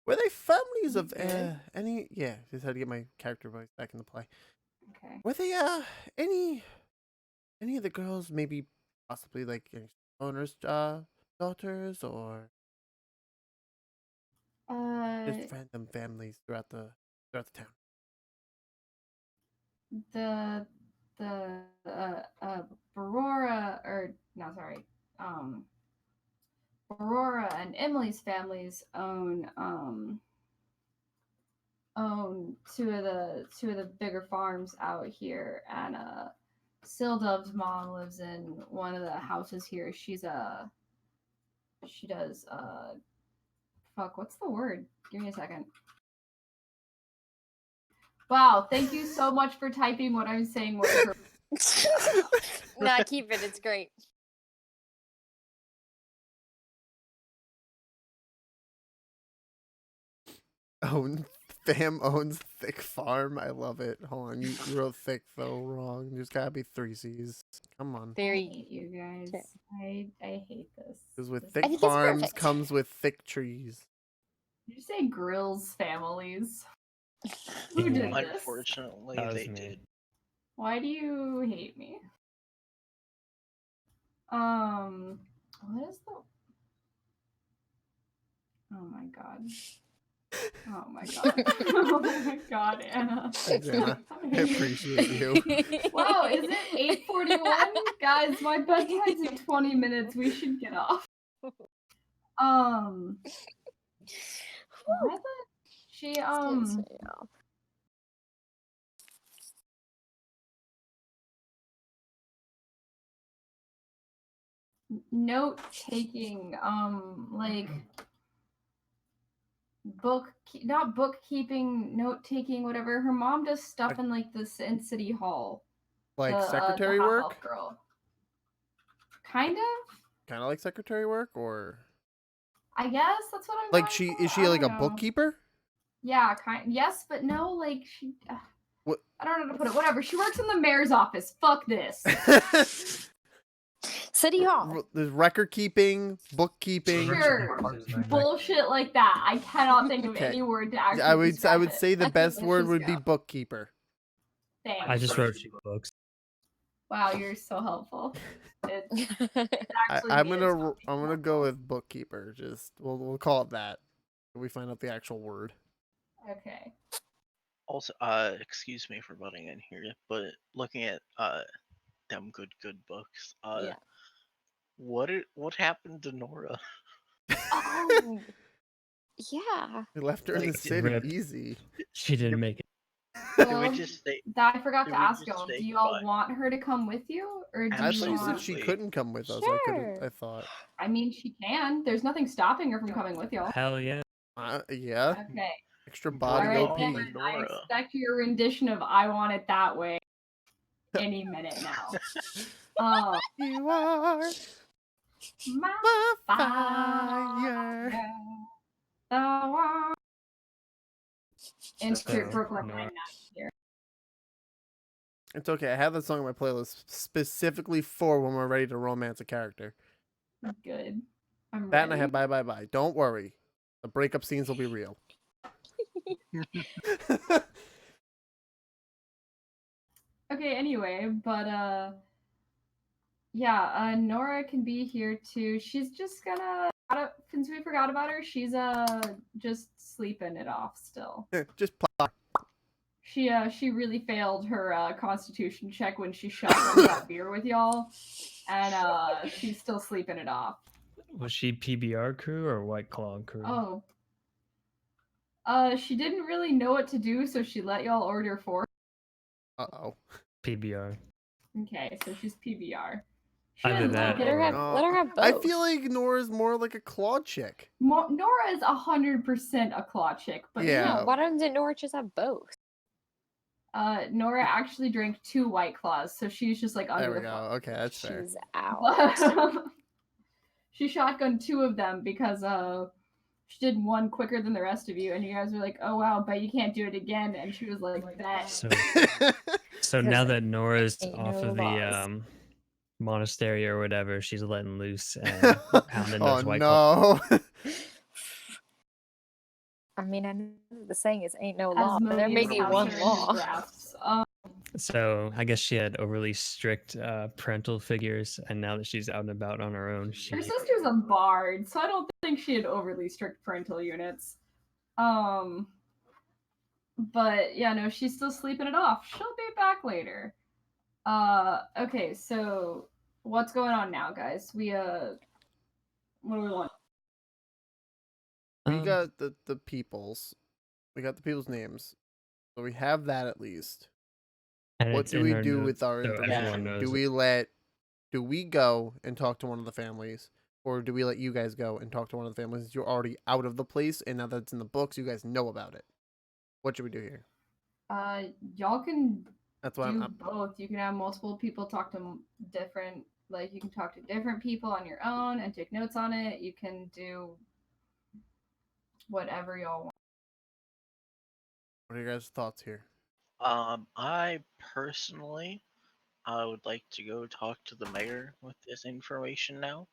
Were they families of Good. any? Yeah, just had to get my character voice back into play. Okay. Were they any of the girls maybe possibly like any owners' daughters or just random families throughout the town? The Aurora, or no, sorry, Aurora and Emily's families own two of the bigger farms out here, and Sildove's mom lives in one of the houses here. She does fuck, what's the word? Give me a second. Wow, thank you so much for typing what I'm saying. Nah, keep it. It's great. Fam owns thick farm. I love it. Hold on, you wrote thick though wrong. There's gotta be 3 C's. Come on. I Very. hate you guys. Okay. I hate this. Because with This- thick think it's farms perfect. comes with thick trees. Did you say Grill's families? Who Yeah. did this? Unfortunately, That was they me. did. Why do you hate me? What is the? Oh my god. Oh my god. Oh my god, Anna. Thanks, Anna. I appreciate you. Wow, is it 8:41? Guys, my bedtime's in 20 minutes. We should get off. Why the she note taking, like not bookkeeping, note taking, whatever. Her mom does stuff in like this in City Hall. Like The secretary half-elf work? girl. Kind of. Kind of like secretary work, or I guess that's what I'm. like going is for. she I like a don't know. bookkeeper? Yeah, yes, but no. Like she. What? I don't know how to put it. Whatever. She works in the mayor's office. Fuck this. City Hall. There's record keeping, bookkeeping. Sure. Bullshit like that. I cannot think of Okay. any word to actually. I would describe it. say the best Let's word just would be go. bookkeeper. Thanks. I just wrote cheap books. Wow, you're so helpful. It actually I'm is gonna helpful. go with bookkeeper. Just we'll call it that. We find out the actual word. Okay. Also, excuse me for butting in here, but looking at them good books. Yeah. What happened to Nora? Oh. Yeah. We left her in the Like, city. rip. Easy. She didn't make it. Did Well, we just say? I forgot Did to we ask just y'all. say Do y'all goodbye? want her to come with you, or do I you thought you said want? she Absolutely. couldn't come with us. Sure. I thought. I mean, she can. There's nothing stopping her from coming with y'all. Hell yeah. Yeah. Okay. Extra All body All right, OP. Cameron, I Nora. expect your rendition of "I Want It That Way" any minute now. Oh, You are my my fire. fire. Thou art- Insert So, Brooklyn Nora. Nine-Nine here. It's okay. I have that song on my playlist specifically for when we're ready to romance a character. Good. I'm That and I ready. have Bye Bye Bye. Don't worry. The breakup scenes will be real. Okay, anyway, but yeah, Nora can be here too. She's just gonna, since we forgot about her, she's just sleeping it off still. Just plot. She really failed her constitution check when she shot that beer with y'all, and she's still sleeping it off. Was she PBR crew or White Claw crew? Oh. She didn't really know what to do, so she let y'all order 4. Uh-oh. PBR. Okay, so she's PBR. She Either didn't that like Let her it. have No, let her have both. I feel like Nora's more like a claw chick. Nora is 100% a claw chick, but Yeah. No, why doesn't Nora just have both? Nora actually drank 2 White Claws, so she's just like under There we the go. phone. Okay, that's fair. She's out. But she shotgunned 2 of them because she did one quicker than the rest of you, and you guys were like, "Oh wow, but you can't do it again." And she was like, "Bet." So now Because that Nora's ain't off no of laws. the monastery or whatever, she's letting loose and pounding Oh those White Claws. no. I mean, I know the saying is "ain't no law," but there may Asmodeus be has one her in his law. grasps. So I guess she had overly strict parental figures, and now that she's out and about on her own, she Her sister's a bard, so I don't think she had overly strict parental units. But yeah, no, she's still sleeping it off. She'll be back later. Okay, so what's going on now, guys? What do we want? We got the peoples. We got the people's names. So we have that at least. and What it's do in we our do notes, with our so everyone information? knows Do it. we go and talk to one of the families? Or do we let you guys go and talk to one of the families? You're already out of the place, and now that it's in the books, you guys know about it. What should we do here? Y'all can That's what do I'm both. You can have multiple people talk to different, like you can talk to different people on your own and take notes on it. You can do whatever y'all want. what are your guys' thoughts here? I personally, I would like to go talk to the mayor with this information now.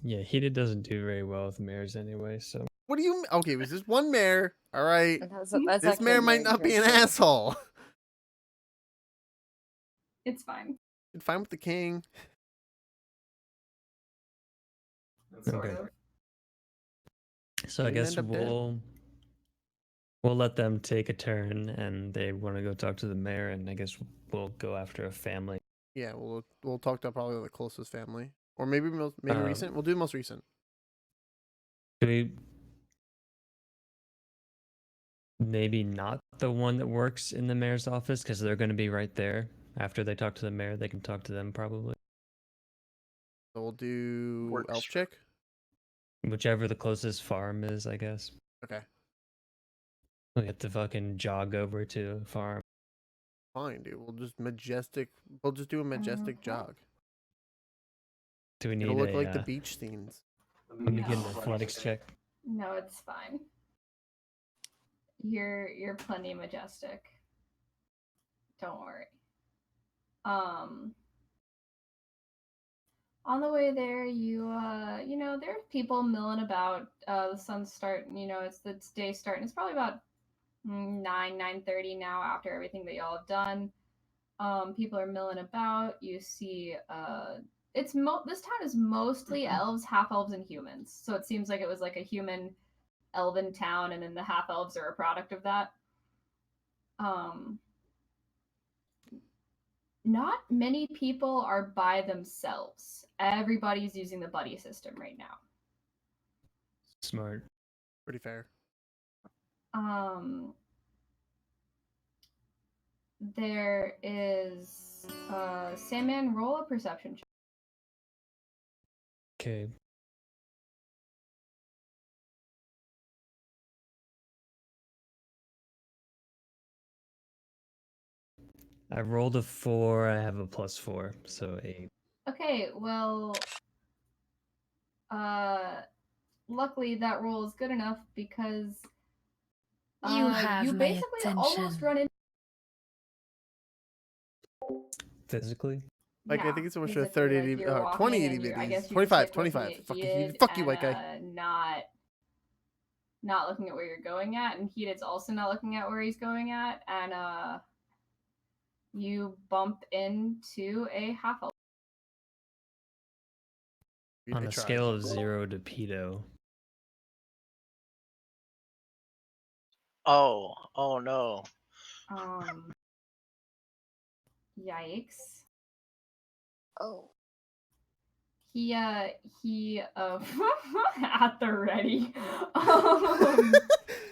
Yeah, Heated doesn't do very well with mayors anyway, so What do you okay, it was just one mayor. All right. That's This actually mayor a might very not be an good point. asshole. It's fine. You're fine with the king. Sort Okay. of. I Didn't guess end up dead. we'll let them take a turn, and they want to go talk to the mayor, and I guess we'll go after a family. Yeah, we'll talk to probably the closest family, or maybe Um, recent. We'll do the most recent. Do we maybe not the one that works in the mayor's office because they're going to be right there after they talk to the mayor. They can talk to them probably. So we'll do Works. elf chick. Whichever the closest farm is, I guess. Okay, We have to fucking jog over to a farm. fine, dude. We'll just do a majestic Okay. jog. Do we need It'll look a like the beach scenes. let me get an No. athletics check? No, it's fine. You're plenty majestic. Don't worry. On the way there, you know, there's people milling about. The sun's starting. You know, it's day starting. It's probably about 9:30 now after everything that y'all have done. People are milling about. You see, this town is mostly elves, half elves, and humans. So it seems like it was like a human elven town, and then the half elves are a product of that. Not many people are by themselves. Everybody's using the buddy system right now. Smart. Pretty fair. There is Sandman, roll a perception check. Okay. I rolled a 4. I have a +4, so 8. Okay, well, luckily that roll is good enough because You have you my basically almost attention. run into. Physically? Like, I Yeah, think it's almost a physically, 30 like, AD, you're walking 20 and I AD guess you're 25, just, like, 25. looking at Fuck you, Heated white guy. and, not looking at where you're going at, and Heated's also not looking at where he's going at, and you bump into a half elf. On a scale of 0 to pedo. Oh no. Yikes. Oh, he at the ready.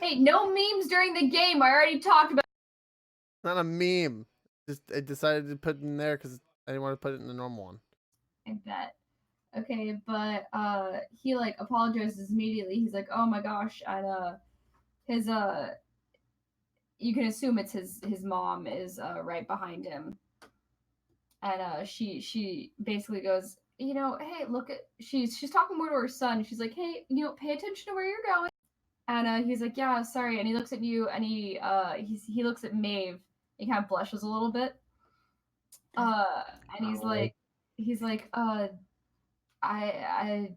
Hey, no memes during the game. I already talked about. Not a meme. Just I decided to put it in there because I didn't want to put it in the normal one. I bet. Okay, but he like apologizes immediately. He's like, "Oh my gosh," and his you can assume it's his mom is right behind him, and she basically goes, you know, hey, look at she's talking more to her son. She's like, hey, you know, pay attention to where you're going. And he's like, yeah, sorry. And he looks at you, and he looks at Maeve. He kind of blushes a little bit. And he's like, I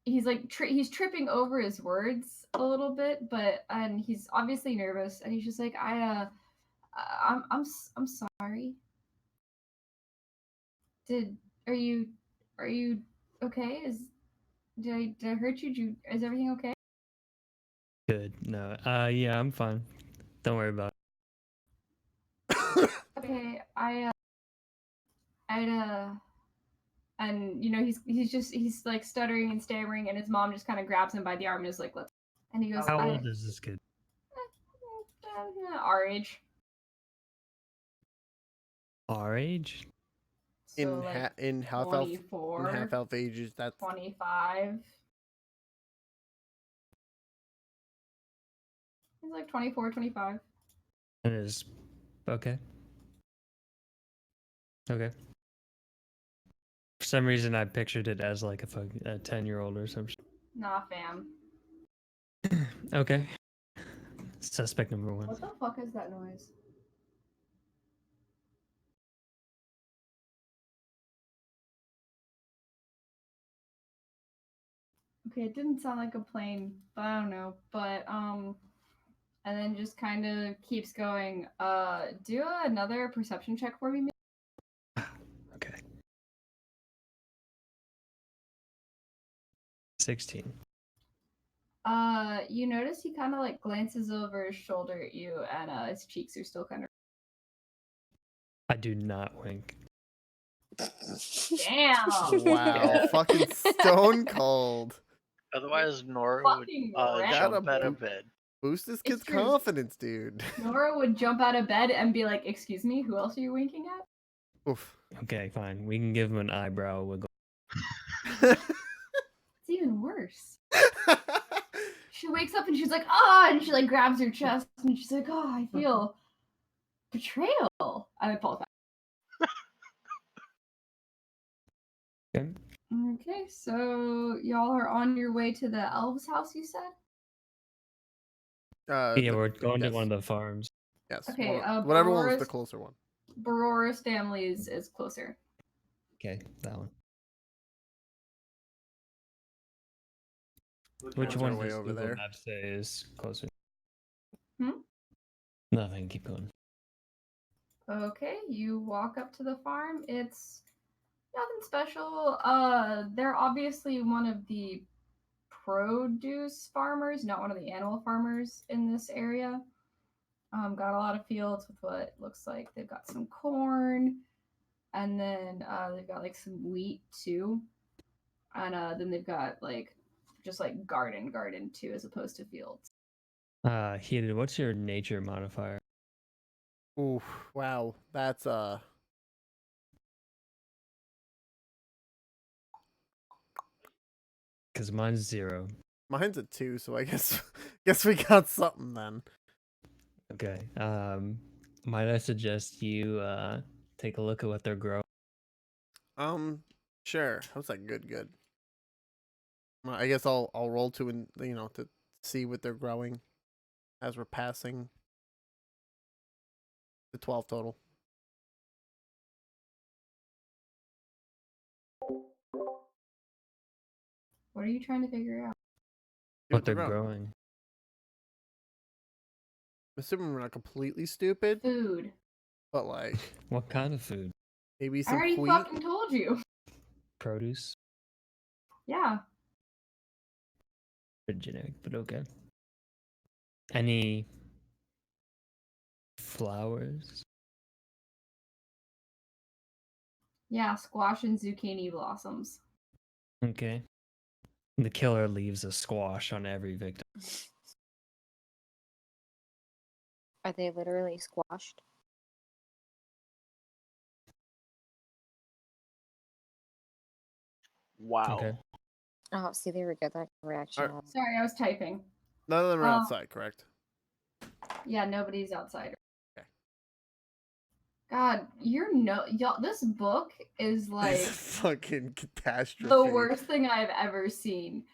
he's like he's tripping over his words a little bit, and he's obviously nervous, and he's just like, I'm sorry. Are you okay? Did I hurt you? Is everything okay? Good. No. Yeah, I'm fine. Don't worry about Okay, and you know he's like stuttering and stammering, and his mom just kind of grabs him by the arm and is like, look, and he goes, it. How old is this kid? Our age. Our age? So like in half elf 24, in half elf ages, that's 25. He's like 24, 25. It is. Okay. Okay. For some reason, I pictured it as like a 10-year-old or some shit. Nah, fam. Okay. Suspect number one. What the fuck is that noise? Okay, it didn't sound like a plane, but I don't know. But and then just kind of keeps going. Do another perception check for me. Okay. 16. You notice he kind of like glances over his shoulder at you, and his cheeks are still kind of. I do not wink. Damn. wow, fucking stone cold. Otherwise, Nora would Fucking jump out Gotta of bed. Boost this kid's true. confidence, dude. Nora would jump out of bed and be like, "Excuse me, who else are you winking at?" Oof. Okay, fine. We can give him an eyebrow wiggle. It's even worse. She wakes up and she's like, "Ah!" and she like grabs her chest and she's like, "Oh, I feel betrayal." I apologize. Okay. Okay, so y'all are on your way to the elves' house. You said. Yeah, we're going to yes. one of the farms. Yes. Okay, whatever one was the Barora's- closer one. Barora's family is closer. Okay, that one. Which One's one our way does over Google there? Maps say is closer? Hmm? Nothing. Keep going. Okay, you walk up to the farm. It's nothing special. They're obviously one of the produce farmers, not one of the animal farmers in this area. Got a lot of fields with what looks like they've got some corn, and then they've got like some wheat too, and then they've got like just like garden too, as opposed to fields. Heated, what's your nature modifier? Ooh, wow. That's Because mine's 0. mine's a 2, so I guess we got something then. Okay. Might I suggest you take a look at what they're growing? Sure. How's that good? Well, I guess I'll roll to to see what they're growing as we're passing the 12 total. What are you trying to figure out? What they're growing. I'm assuming we're not completely stupid, Food. but like What kind of food? maybe I some already wheat. fucking told you. Produce? Yeah. Pretty generic, but okay. Any flowers? Yeah, squash and zucchini blossoms. Okay. The killer leaves a squash on every victim. Are they literally squashed? Wow. Okay. Oh, see, there we go. That reaction. Alright. Sorry, I was typing. None of them are Um, outside, correct? Yeah, nobody's outside. Okay. God, y'all. This book is like It's a fucking catastrophe. the worst thing I've ever seen.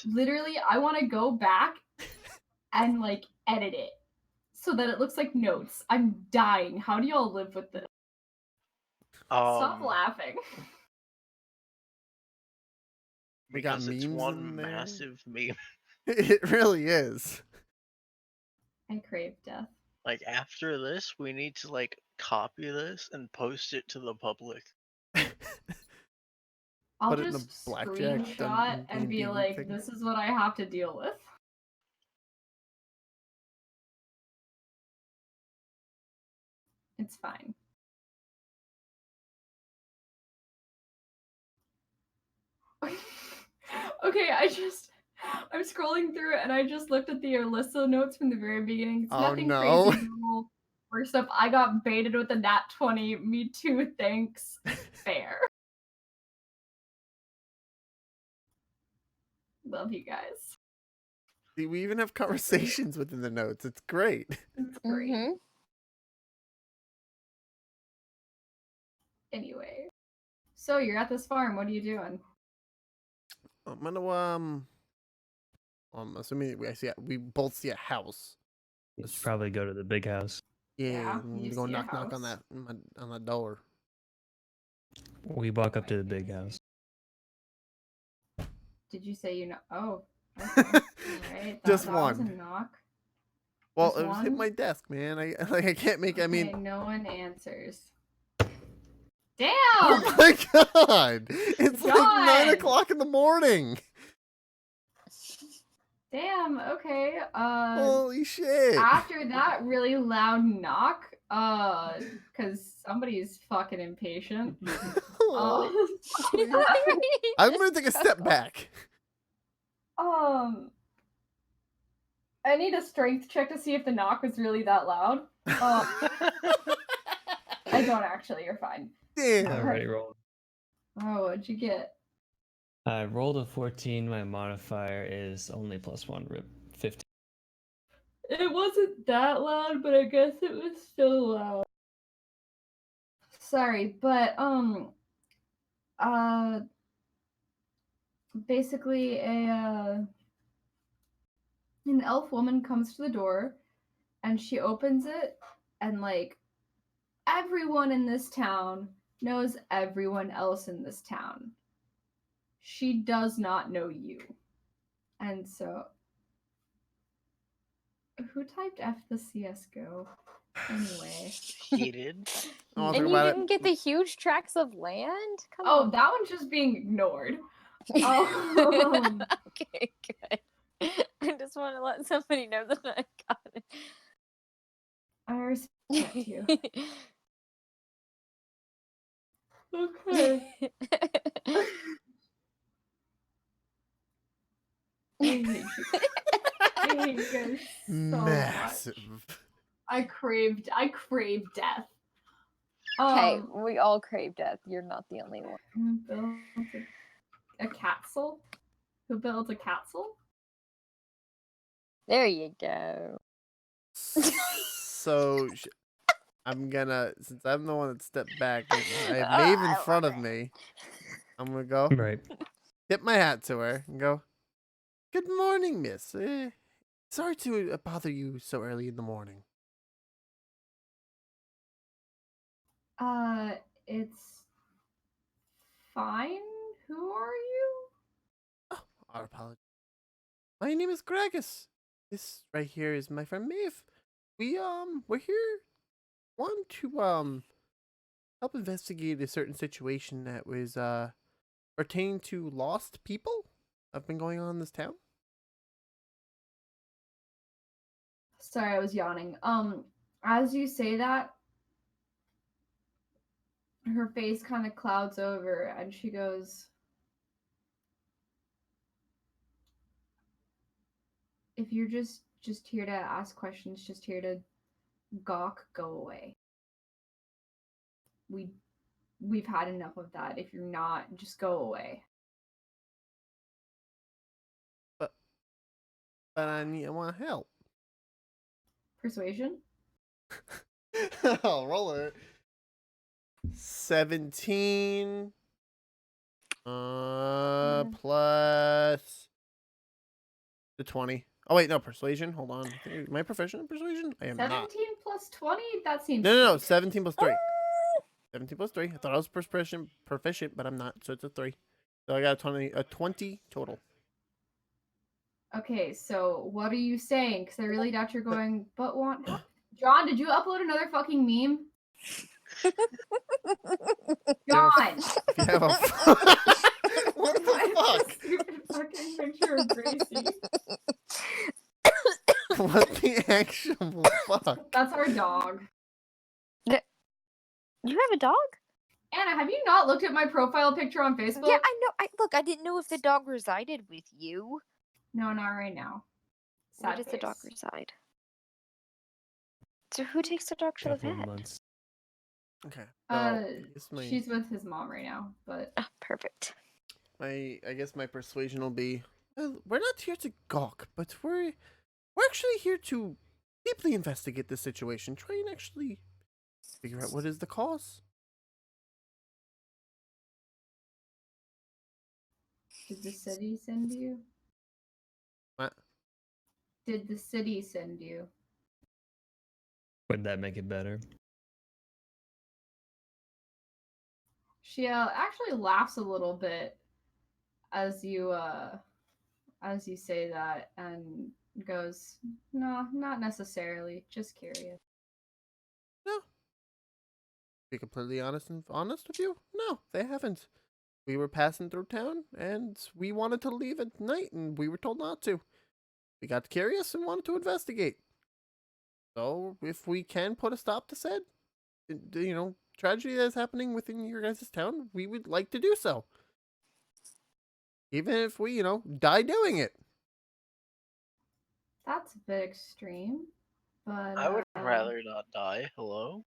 Literally, I want to go back and like edit it so that it looks like notes. I'm dying. How do y'all live with this? Stop laughing. We got Because it's memes one in there. massive meme. It really is. I crave death. Like after this, we need to like copy this and post it to the public. I'll Put it in just a blackjack screenshot and be D&D like, thing. this is what I have to deal with. It's fine. Okay, I'm scrolling through it and I just looked at the Alyssa notes from the very beginning. It's Oh, nothing no. crazy. Normal. First up, I got baited with a nat 20. Me too, thanks. Fair. Love you guys. See, we even have conversations within the notes. It's great. It's great. Mm-hmm. Anyway. So you're at this farm, what are you doing? I'm gonna I'm assuming we both see a house. You should probably go to the big house. Yeah, Yeah, I'm you gonna go see a knock on house. that on the door. We walk up to the big house. Did you say you know? Oh, okay. Alright. Just that was a one. knock. Well, Just it was hit one? my desk, man. I can't make. I mean, Okay, no one answers. Damn! oh my god! It's like 9 God! o'clock in the morning. Damn, okay. Holy shit! After that really loud knock, cause somebody's fucking impatient. Oh, I'm gonna take a step back. I need a strength check to see if the knock was really that loud. I don't actually, you're fine. Damn. I already rolled. Oh, what'd you get? I rolled a 14. My modifier is only +1. Rip 15. It wasn't that loud, but I guess it was still loud. Sorry, but basically an elf woman comes to the door and she opens it and like everyone in this town knows everyone else in this town. She does not know you. And so who typed F the CSGO? Anyway. He did. I wanna And think you about it. didn't get the huge tracts of land? Come Oh, on. that one's just being ignored. Oh. Okay, good. I just want to let somebody know that I got it. I respect you. Okay. I hate you. I hate you guys so Massive. much. I crave death. Hey, we all crave death. You're not the only one. Who built a castle? Who built a castle? There you go. So I'm gonna, since I'm the one that stepped back, I have Oh, Maeve I in front love of it. me. I'm gonna go Right. tip my hat to her and go, "Good morning, miss. Sorry to bother you so early in the morning." It's fine. Who are you? Oh, our apologies. My name is Gragas. This right here is my friend Maeve. We're here want to help investigate a certain situation that was pertaining to lost people that have been going on in this town. Sorry, I was yawning. As you say that, her face kind of clouds over and she goes, if you're just here to ask questions, just here to gawk, go away. We've had enough of that. If you're not, just go away. But I want help. Persuasion? I'll roll it. 17 plus the 20. Oh wait, no, persuasion. Hold on. Am I proficient in persuasion? I am 17 not. plus 20? That seems No, stupid. 17 plus 3. 17 plus 3. I thought I was proficient, but I'm not, so it's a 3. So I got a 20 total. Okay, so what are you saying? Because I really doubt you're going, but want... John, did you upload another fucking meme? John! If you have a... What the fuck? Stupid fucking picture of Gracie. What the actual fuck? That's our dog. You have a dog? Anna, have you not looked at my profile picture on Facebook? Yeah, I know. Look, I didn't know if the dog resided with you. No, not right now. Where Sad does the dog face. reside? So who takes the dog to the Couple of vet? months. Okay. So I guess She's with his mom right now, but Ah, perfect. I guess my persuasion will be, well, we're not here to gawk, but we're actually here to deeply investigate the situation, try and actually figure out what is the cause. did the city send you? What? Did the city send you? Would that make it better? She actually laughs a little bit as you say that and goes, "No, not necessarily. Just curious." No. Be completely honest with you? No, they haven't. We were passing through town and we wanted to leave at night and we were told not to. We got curious and wanted to investigate. So if we can put a stop to said, tragedy that's happening within your guys' town, we would like to do so. Even if we, die doing it. That's a bit extreme, but I would rather not die. Hello?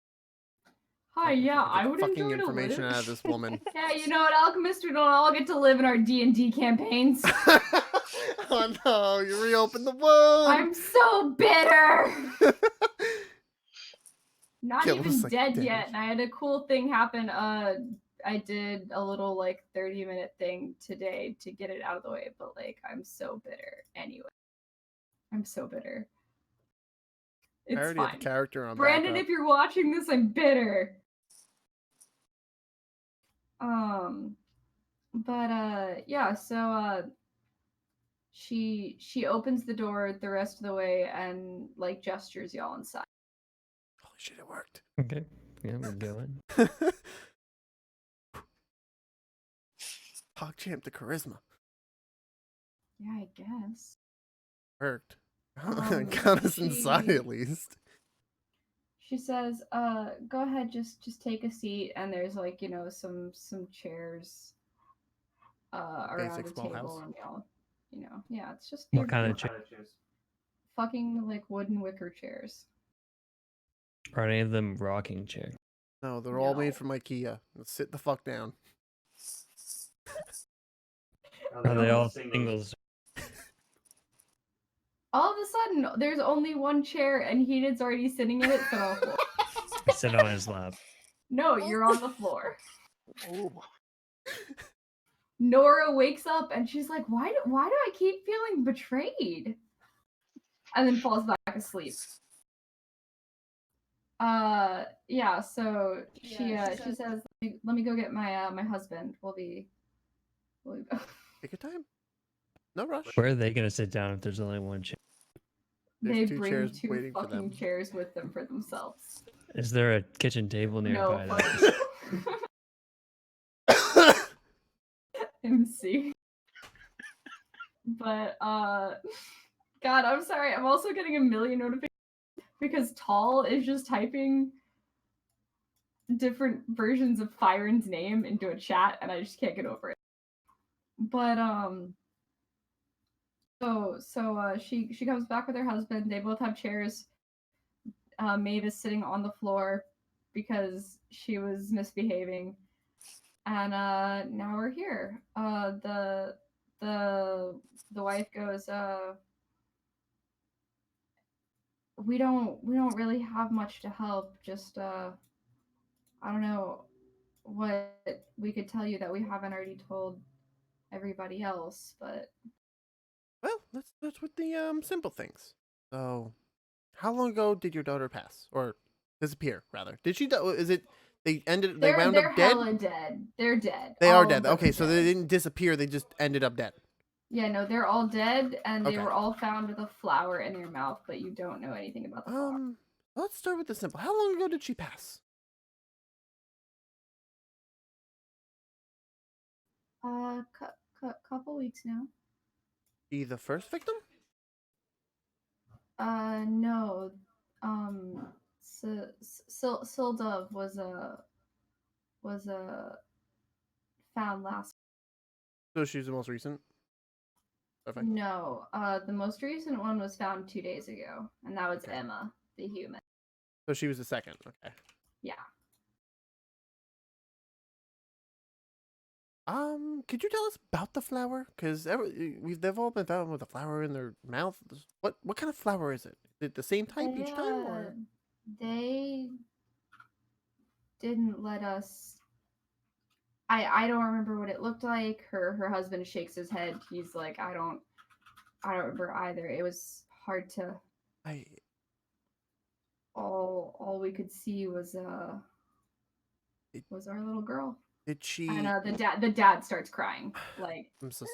Hi, yeah, I would fucking enjoy to information live. out of this woman. Yeah, you know what, Alchemist, we don't all get to live in our D&D campaigns. Oh no, you reopened the wound. I'm so bitter. Not Kill us even like dead damage. yet, and I had a cool thing happen. I did a little 30-minute thing today to get it out of the way, but I'm so bitter anyway. I'm so bitter. I It's already fine. have the character on Brandon, backup. if you're watching this, I'm bitter. Yeah, so she opens the door the rest of the way and gestures y'all inside. Holy shit, it worked. Okay. Yeah, we'll go in. PogChamp the charisma. Yeah, I guess. Worked. Um, Got us inside she- at least. She says, go ahead, just take a seat, and there's some chairs around Basic the small table, house. and y'all, yeah, it's just What kind of chair? Fucking wooden wicker chairs. Are any of them rocking chair? No, they're all No. made from IKEA. Let's sit the fuck down. Are they all singles? All of a sudden, there's only one chair, and Heated's already sitting in it, so on the floor. Sit on his lap. No, you're on the floor. Ooh. Nora wakes up, and she's like, why do I keep feeling betrayed? And then falls back asleep. Yeah, so she says, let me go get my my husband. We'll be Take your time. No rush. Where are they gonna sit down if there's only one chair? There's They two bring chairs two waiting for fucking them. chairs with them for themselves. Is there a kitchen table No, nearby? fuck you. MC. But God, I'm sorry. I'm also getting a million notifications because Tall is just typing different versions of Fyron's name into a chat, and I just can't get over it. But she comes back with her husband. They both have chairs. Maeve is sitting on the floor because she was misbehaving, and now we're here. The wife goes, we don't really have much to help. Just I don't know what we could tell you that we haven't already told everybody else, but Well, let's start with the simple things. So, how long ago did your daughter pass or disappear? Rather, did she? Is it they ended? They wound they're up dead. hella dead. They're dead. They All are of dead. them Okay, are so they dead. didn't disappear. They just ended up dead. Yeah, no, they're all dead, and they Okay. were all found with a flower in their mouth, but you don't know anything about the flower. Let's start with the simple. How long ago did she pass? Couple weeks now. She the first victim? No. Sildove was found last. So she's the most recent. Perfect. No, the most recent one was found 2 days ago, and that was Okay. Emma, the human. So she was the second. Okay. Yeah. Could you tell us about the flower? Because they've all been found with a flower in their mouth. What kind of flower is it? Is it the same type each time, or? They didn't let us. I don't remember what it looked like. Her husband shakes his head. He's like, I don't remember either. It was hard to. I All we could see was our little girl. did she? And the dad starts crying. Like, I'm so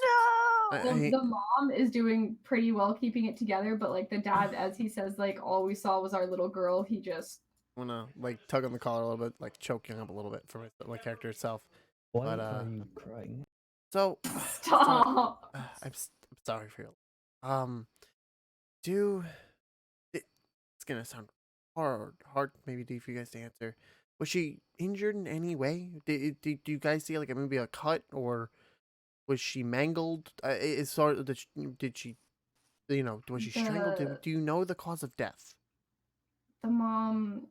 No. the mom is doing pretty well keeping it together, but like the dad, as he says, like all we saw was our little girl. He just wanna like tug on the collar a little bit, like choking up a little bit for my character itself. Why But, are you crying? So stop. I'm sorry for you. Do it's gonna sound hard maybe for you guys to answer. Was she injured in any way? Did you guys see like maybe a cut, or was she mangled? It's sort of did she, was she strangled? Do you know the cause of death? The mom,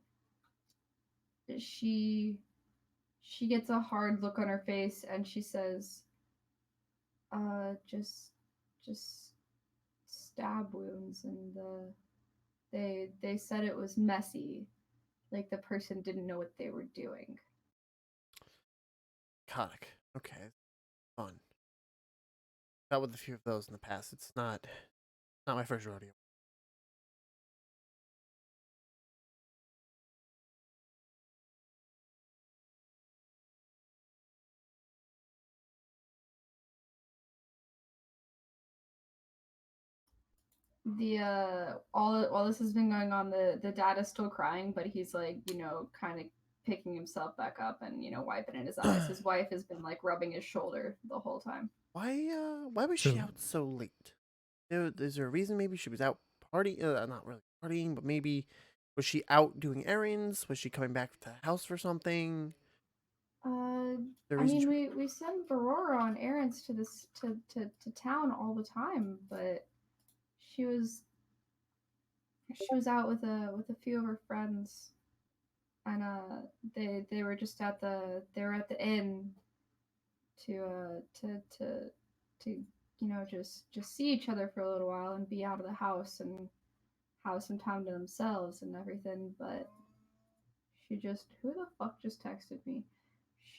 she gets a hard look on her face and she says, just stab wounds, and they said it was messy, like the person didn't know what they were doing. Psychotic. Okay, fun. Dealt with a few of those in the past. It's not my first rodeo. All this has been going on, the dad is still crying, but he's like, kind of picking himself back up and wiping in his eyes. His wife has been like rubbing his shoulder the whole time. Why was she out so late? Is there a reason? Maybe she was out partying, not really partying, but maybe was she out doing errands? Was she coming back to the house for something? I mean, we send Barora on errands to this to town all the time, but she was out with a few of her friends, and they were just at the inn to just see each other for a little while and be out of the house and have some time to themselves and everything. But who the fuck just texted me?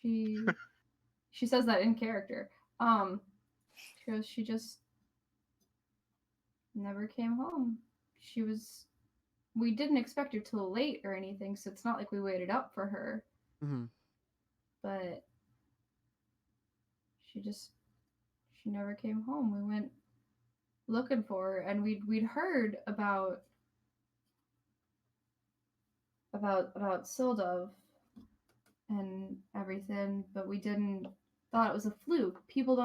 She says that in character. She goes, she just never came home. We didn't expect her till late or anything, so it's not like we waited up for her. Mm-hmm. But she never came home. We went looking for her, and we'd heard about Sildove and everything, but we didn't thought it was a fluke. People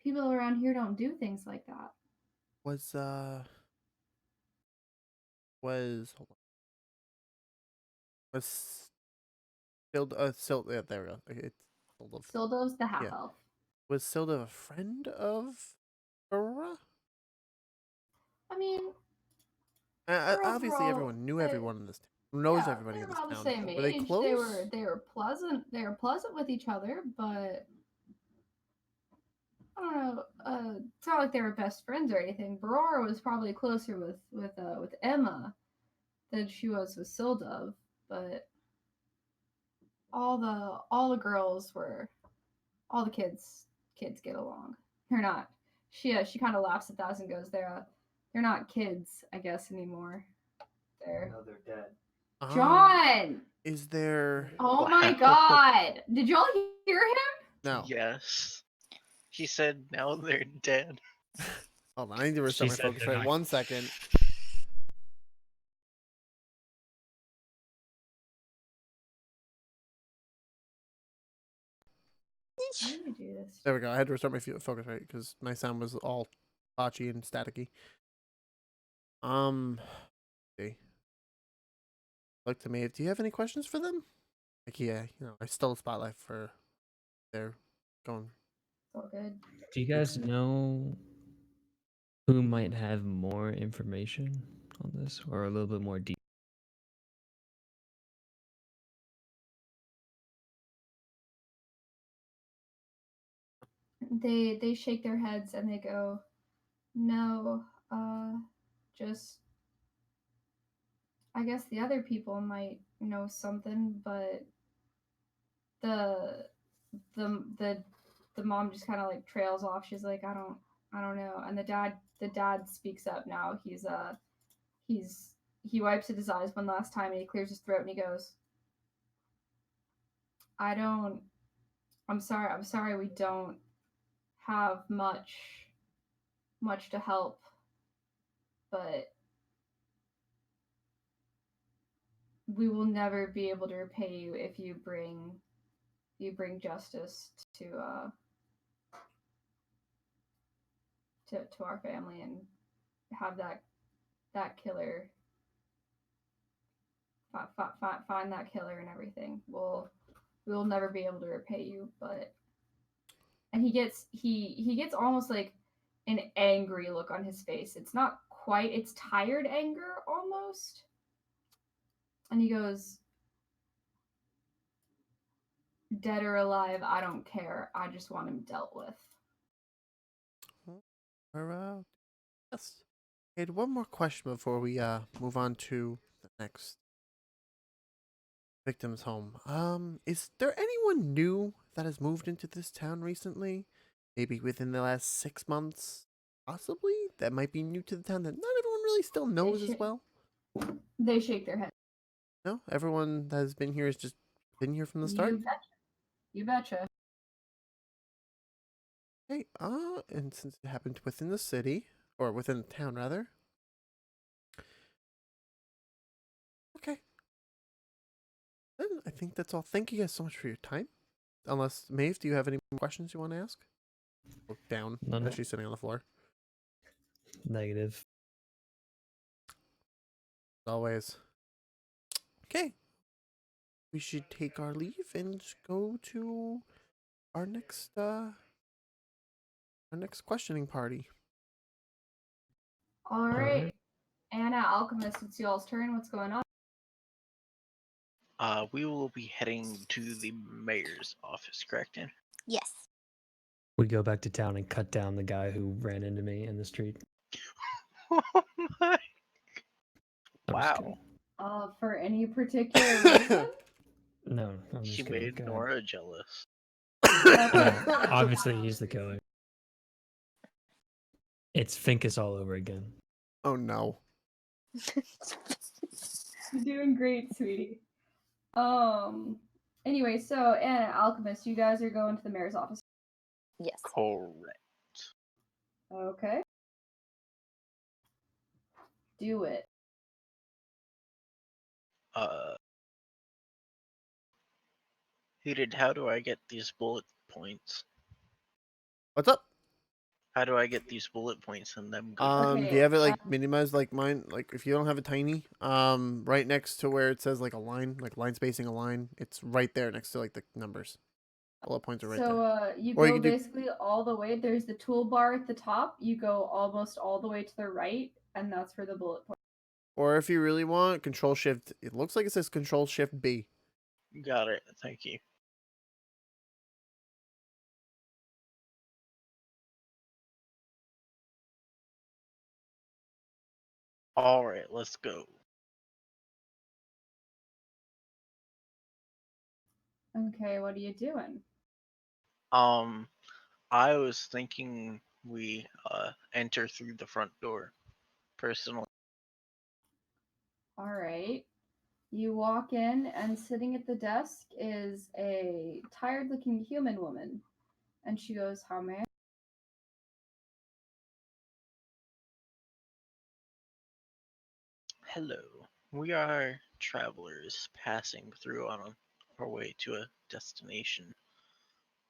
around here don't do things like that. Was hold on. Was yeah, there we go. It's Sildove. Sildove's the half Yeah. elf. Was Sildove a friend of Aurora? I mean, Obviously, overall, everyone knew they- everyone in this town. Knows yeah, everybody they're in this about the town. same Were they age. close? They were pleasant. They were pleasant with each other, but I don't know. It's not like they were best friends or anything. Barora was probably closer with Emma than she was with Sildove, but all the girls were all the kids get along. They're not. She kind of laughs at that and goes, they're not kids, I guess, anymore. They're No, they're dead. John. Is there? Oh Wow. my God! Did y'all hear him? No. Yes. He said now they're dead. Hold on, I need to restart She my said focus they're rate. not- 1 second. How do you do this? There we go. I had to restart my focus rate because my sound was all botchy and staticky. See. Look to me. Do you have any questions for them? Like, yeah, I stole a spotlight for their going. It's all good. Do you guys know who might have more information on this or a little bit more deep? They shake their heads and they go, no, just I guess the other people might know something, but the the mom just kind of like trails off. She's like, I don't know. And the dad speaks up now. He wipes at his eyes one last time and he clears his throat and he goes, I'm sorry we don't have much to help, but we will never be able to repay you if you bring justice to our family and have that killer find that killer and everything. We'll never be able to repay you, but and he gets almost like an angry look on his face. It's not quite, it's tired anger almost. And he goes, dead or alive, I don't care. I just want him dealt with. Yes. I had one more question before we move on to the next victim's home. Is there anyone new that has moved into this town recently? Maybe within the last 6 months? Possibly? That might be new to the town that not everyone really still knows as should. well? They shake their head. No? Everyone that has been here has just been here from the start? You betcha. Okay, and since it happened within the city, or within the town rather. Okay. Then I think that's all. Thank you guys so much for your time. Unless, Maeve, do you have any questions you want to ask? Look down No. as she's sitting on the floor. Negative. As always. Okay. We should take our leave and go to our next questioning party. All right. Anna, Alchemist, it's y'all's turn. What's going on? We will be heading to the mayor's office, correct? Ann? Yes. We go back to town and cut down the guy who ran into me in the street. Oh my! I'm just kidding. Wow. For any particular reason? No, I'm just He kidding. made Go ahead. Nora jealous. Obviously, he's the killer. It's Finkus all over again. Oh no. You're doing great, sweetie. Anyway, so Anna, Alchemist, you guys are going to the mayor's office. Yes. Correct. Okay. Do it. Heated, how do I get these bullet points? What's up? How do I get these bullet points and them go? Do Okay, you have it like minimized like mine? Like if you don't have it tiny, right next to where it says like a line, like line spacing a line, it's right there next to like the numbers. Bullet points are right there. So you Or go you could do- basically all the way. There's the toolbar at the top. You go almost all the way to the right, and that's where the bullet point. Or if you really want, Control Shift. It looks like it says Control Shift B. Got it. Thank you. All right, let's go. Okay, what are you doing? I was thinking we enter through the front door, personally. All right. You walk in, and sitting at the desk is a tired looking human woman. And she goes, "How may I?" Hello. We are travelers passing through on our way to a destination,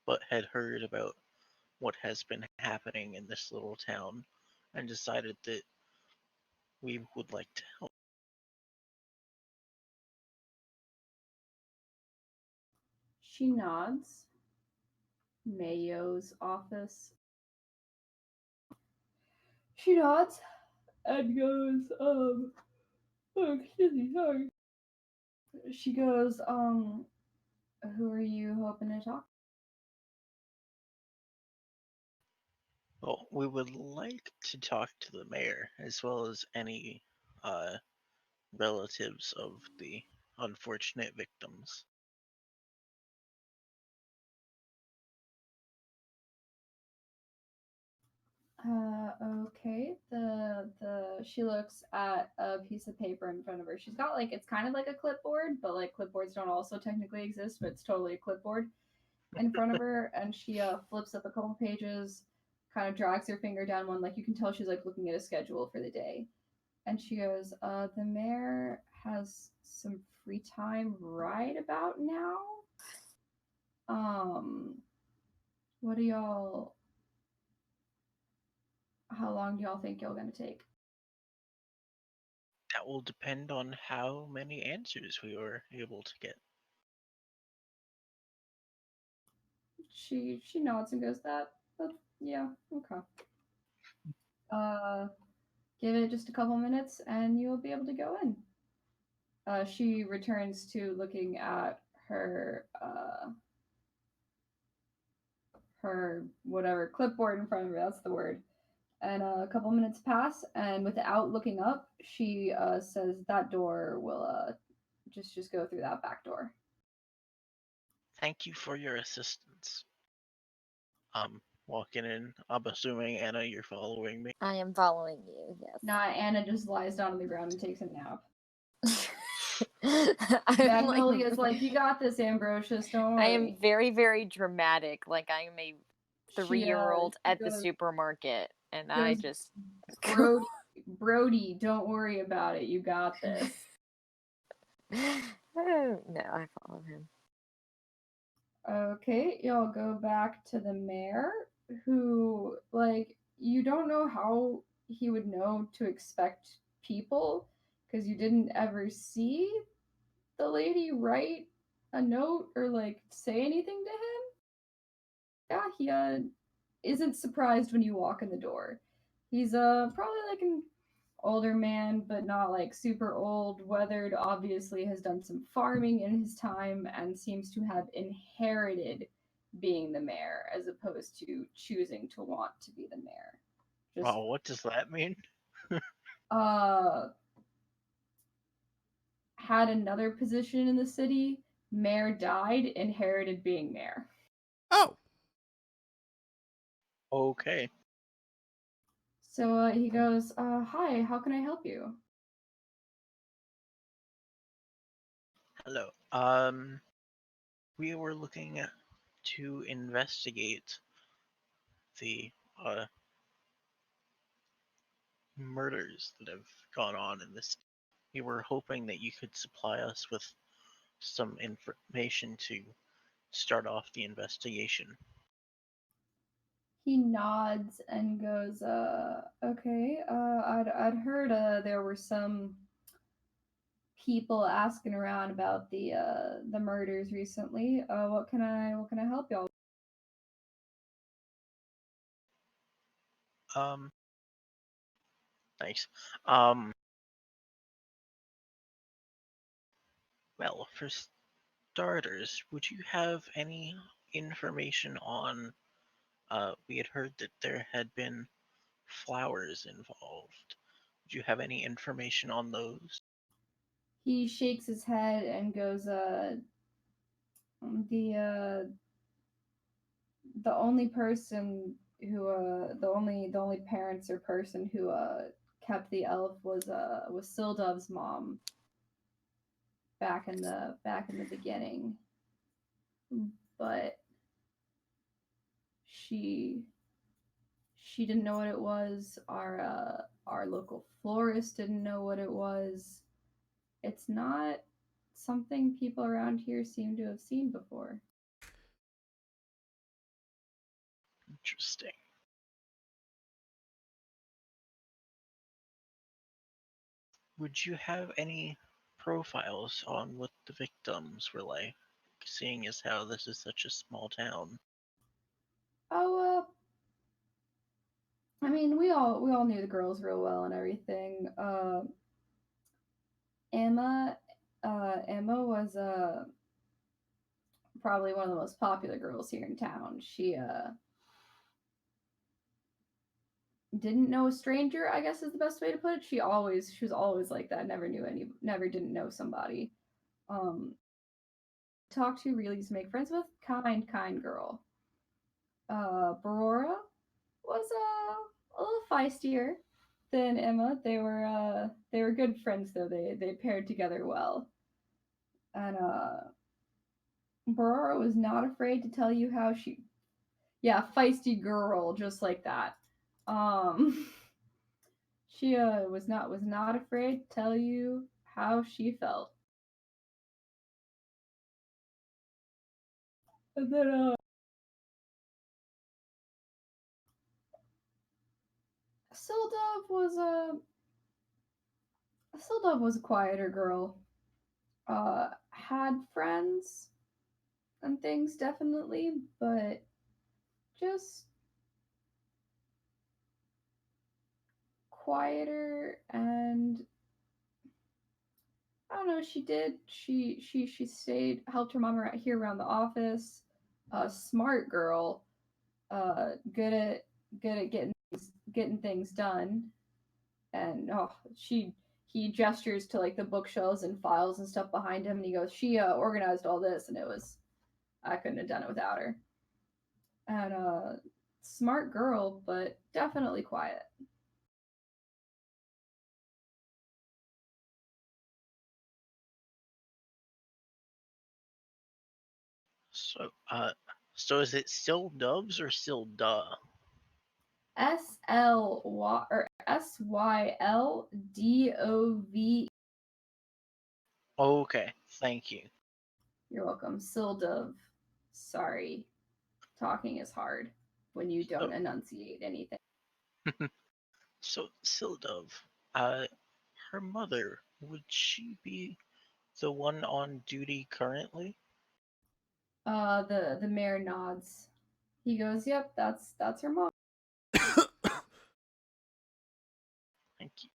but had heard about what has been happening in this little town and decided that we would like to help. She nods. Mayo's office. She nods and goes, oh, excuse me, sorry. She goes, who are you hoping to talk? Well, we would like to talk to the mayor as well as any relatives of the unfortunate victims. Okay. She looks at a piece of paper in front of her. She's got like it's kind of like a clipboard, but like clipboards don't also technically exist, but it's totally a clipboard in front of her, and she flips up a couple pages, kind of drags her finger down one, like you can tell she's like looking at a schedule for the day. And she goes, the mayor has some free time right about now. What do y'all how long do y'all think y'all gonna take? That will depend on how many answers we were able to get. She nods and goes, that yeah, okay. Give it just a couple minutes and you'll be able to go in. She returns to looking at her her whatever clipboard in front of her, that's the word. And a couple minutes pass, and without looking up, she says that door will just go through that back door. Thank you for your assistance. Walking in. I'm assuming, Anna, you're following me. I am following you, yes. Nah, Anna just lies down on the ground and takes a nap. I'm Magnolia's like, you got this, Ambrosius, don't worry. I am very, very dramatic. Like I am a She, 3-year-old she at the goes- supermarket, and goes, I just Brody, don't worry about it. You got this. Oh, no, I follow him. Okay, y'all go back to the mayor, who, like, you don't know how he would know to expect people because you didn't ever see the lady write a note or, like, say anything to him. Yeah, he isn't surprised when you walk in the door. He's probably like an older man, but not like super old, weathered, obviously has done some farming in his time and seems to have inherited being the mayor as opposed to choosing to want to be the mayor. Just Oh, what does that mean? had another position in the city, mayor died, inherited being mayor. Oh, Okay. So he goes, hi, how can I help you? Hello. We were looking to investigate the murders that have gone on in this. We were hoping that you could supply us with some information to start off the investigation. He nods and goes, okay, I'd heard there were some people asking around about the murders recently. What can I help y'all? Nice. Well, for starters, would you have any information on? We had heard that there had been flowers involved. Would you have any information on those? He shakes his head and goes, the only person who the only parents or person who kept the elf was Sildov's mom back in the beginning, but she didn't know what it was. Our local florist didn't know what it was. It's not something people around here seem to have seen before. Interesting. Would you have any profiles on what the victims were like, seeing as how this is such a small town? Oh, I mean, we all knew the girls real well and everything. Emma, Emma was probably one of the most popular girls here in town. She didn't know a stranger, I guess is the best way to put it. She was always like that. Never didn't know somebody. Talk to, really used to make friends with. Kind girl. Barora was a little feistier than Emma. They were good friends though. They paired together well. And Barora was not afraid to tell you how she, yeah, feisty girl, just like that. Um, she was not afraid to tell you how she felt. And then Sildov was a Sildov was a quieter girl. Had friends and things definitely, but just quieter. And I don't know. She stayed, helped her mom here around the office. A smart girl, good at getting things done. And he gestures to like the bookshelves and files and stuff behind him, and he goes, she organized all this, and I couldn't have done it without her. And smart girl, but definitely quiet. So is it still Dubs or still Duh? SYLDOV. Okay, thank you. You're welcome. Sildov. Sorry. Talking is hard when you don't enunciate anything. So Sildov, her mother, would she be the one on duty currently? The mayor nods. He goes, "Yep, that's her mom." Thank you.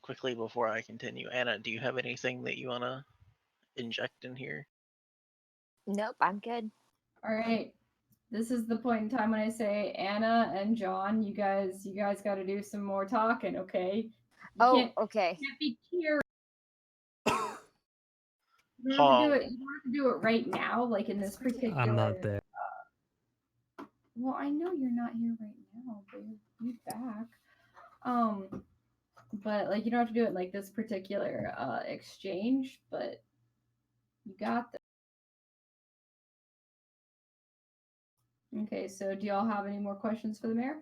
Quickly before I continue, Anna, do you have anything that you wanna inject in here? Nope, I'm good. All right. This is the point in time when I say, Anna and John, you guys got to do some more talking, okay? Okay. Can't be curious. You don't have to do it. You don't have to do it right now, like in this particular. I'm not there. Well, I know you're not here right now, but you're back. But like you don't have to do it in, like this particular exchange, but you got this. Okay, so do y'all have any more questions for the mayor?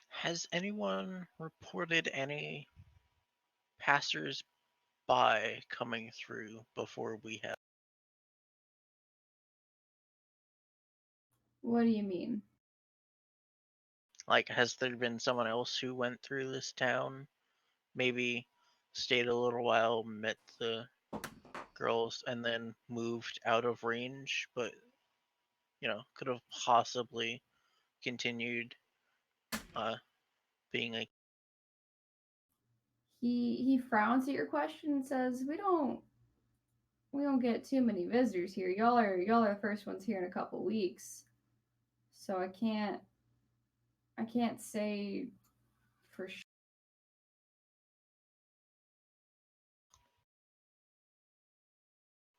Has anyone reported any passers-by coming through before we have? What do you mean? Like, has there been someone else who went through this town? Maybe stayed a little while, met the girls and then moved out of range, but could have possibly continued being a He frowns at your question and says, we don't get too many visitors here. Y'all are the first ones here in a couple weeks. So I can't say for sure.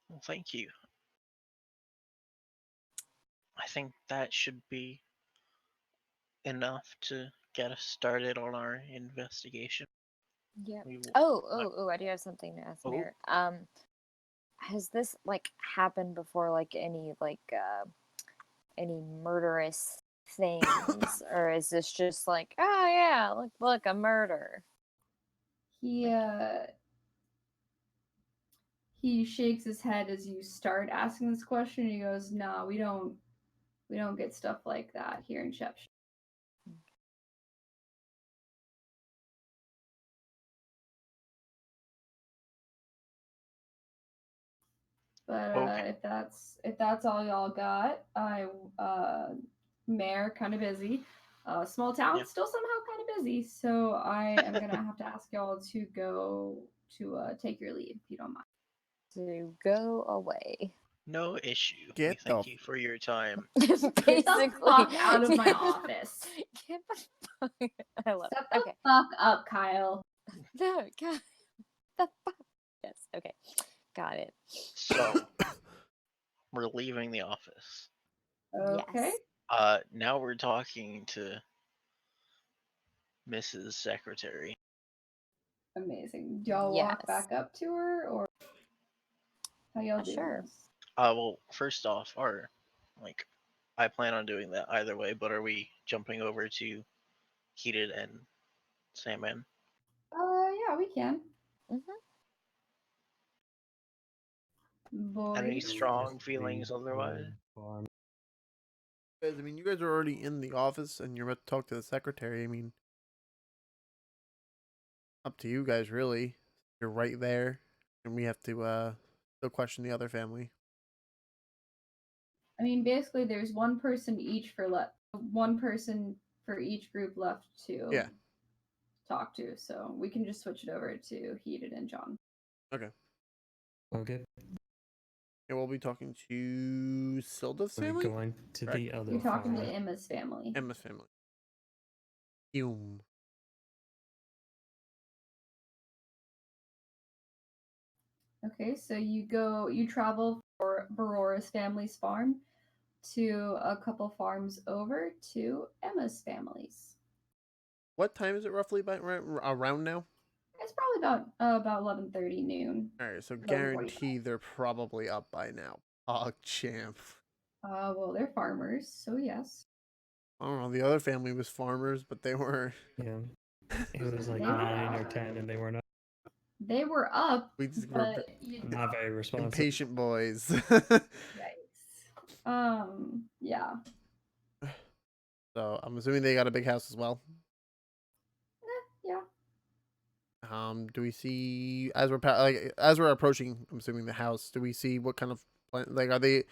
Well, thank you. I think that should be enough to get us started on our investigation. Yeah. We w- Oh, I do have something to ask Oh. Mayor. Has this happened before, any murderous things, or is this just oh yeah, look, a murder? He shakes his head as you start asking this question. He goes, "No, we don't get stuff like that here in Shep." But Okay. if that's all y'all got, Mayor kind of busy. Small town, Yeah. still somehow kind of busy. So I am gonna have to ask y'all to go to take your leave if you don't mind. To go away. No issue. Get We thank the you for your time. Get the fuck out of my office. Get the fuck. I love Shut it. the Okay. fuck up, Kyle. No, God. The fuck. Yes. Okay. Got it. So we're leaving the office. Okay. Yes. Now we're talking to Mrs. Secretary. Amazing. Do y'all walk Yes. back up to her, or how y'all doing Sure. this? Well, first off, I plan on doing that either way, but are we jumping over to Heated and Sandman? Yeah, we can. Mm-hmm. Any Boys. strong feelings otherwise? Guys, I mean, you guys are already in the office and you're about to talk to the secretary. I mean, up to you guys, really. You're right there, and we have to still question the other family. I mean, basically, there's one person each one person for each group left to Yeah. talk to. So we can just switch it over to Heated and John. Okay. Okay. And we'll be talking to Silda's We're family? going to Correct. the other You're talking to farm. Emma's family. Emma's family. Hume. Okay, so you travel for Barora's family's farm to a couple farms over to Emma's family's. What time is it roughly around now? It's probably about 11:30 noon. Alright, so 11:45. guarantee they're probably up by now. Oh, champ. Well, they're farmers, so yes. I don't know, the other family was farmers, but they were... Yeah. It was They 9 or were- 10, and they were not They were up, We just were but not very responsive. impatient boys. yikes. Yeah. So I'm assuming they got a big house as well. Yeah. Do we see as we're approaching? I'm assuming the house. Do we see what kind of plant? Are they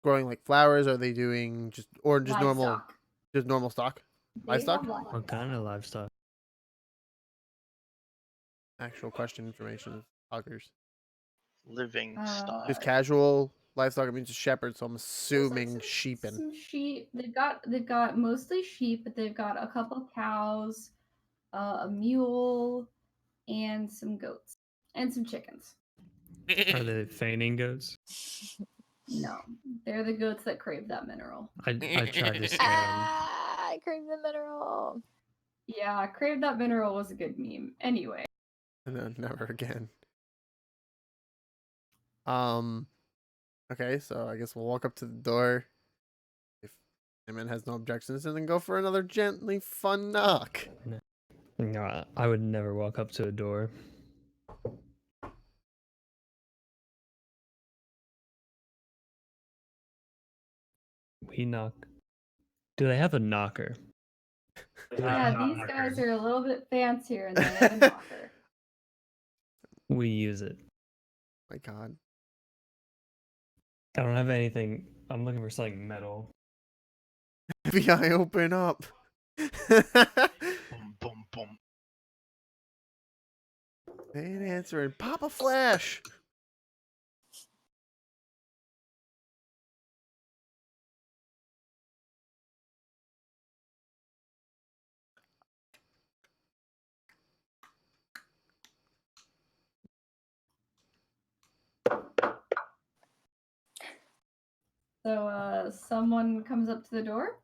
growing flowers? Are they doing just normal stock? They Livestock? have livestock. What kind of livestock? Actual question information. Hoggers. Living stock. Just casual livestock. I mean, just shepherds. So I'm assuming sheep and. Some sheep. They've got mostly sheep, but they've got a couple cows, a mule, and some goats, and some chickens. Are they feigning goats? No, they're the goats that crave that mineral. I tried to scare I crave the mineral. Yeah, crave that mineral was a good meme. Anyway. And then never again. Okay, so I guess we'll walk up to the door. If Simon has no objections, and then go for another gently fun knock. them. No, I would never walk up to a door. We knock. Do they have a knocker? Yeah, these guys are a little bit fancier and they have a knocker. We use it. My God. I don't have anything. I'm looking for something metal. FBI, open up. Boom, boom, boom. They ain't answering. Pop a flash. So someone comes up to the door.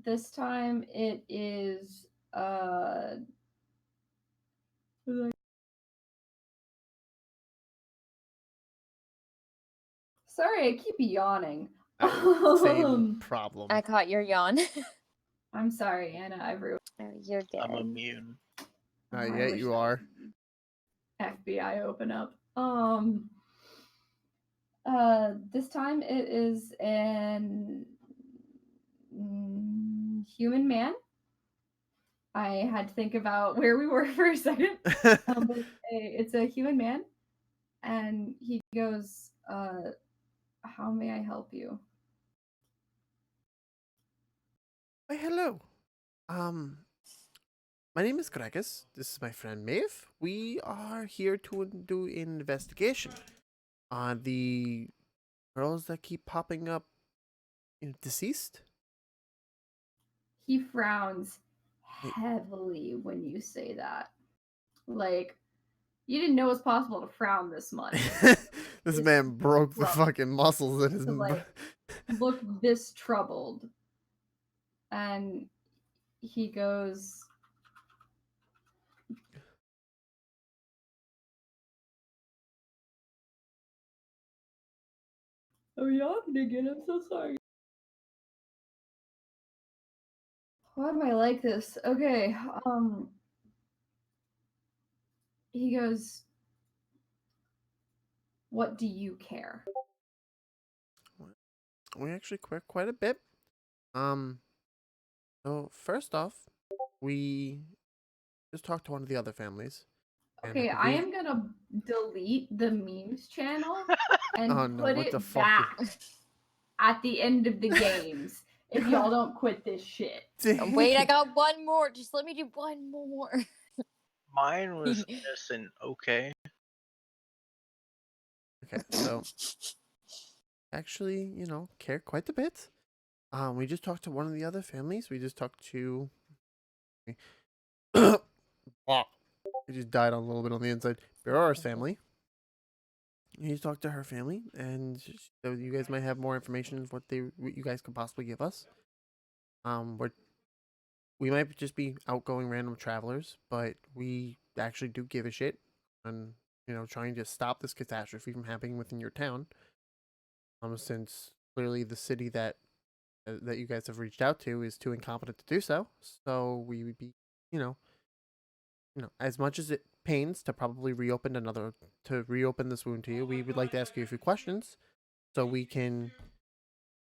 This time it is sorry, I keep yawning. Same problem. I caught your yawn. I'm sorry, Anna. I've ruined. Oh, you're good. I'm immune. Not I yet, wish you I are. could FBI open up. This time it is an human man. I had to think about where we were for a second. But it's a human man, and he goes, "How may I help you?" Why, hello. My name is Gregus. This is my friend Maeve. We are here to do an investigation on the girls that keep popping up, deceased. He frowns heavily when you say that. Like, you didn't know it was possible to frown this much. This man broke the rough. fucking muscles in his. To, like, look this troubled. And he goes, "Oh, yawning again. I'm so sorry. Why am I like this? Okay. He goes, what do you care?" We actually care quite a bit. So first off, we just talked to one of the other families. and Okay, I believe- am gonna delete the memes channel and Oh, no, put what the it fuck back at the end of the games if y'all don't quit this shit. Wait, I got one more. Just let me do one more. Mine was innocent, okay? Okay, so actually, care quite a bit. We just talked to one of the other families. We just talked to. He just died a little bit on the inside. Berora's family. You talked to her family, and so you guys might have more information of what you guys could possibly give us. We might just be outgoing random travelers, but we actually do give a shit on trying to stop this catastrophe from happening within your town. Since clearly the city that you guys have reached out to is too incompetent to do so. So we would be, as much as it pains to probably reopen this wound to you, we would like to ask you a few questions so we can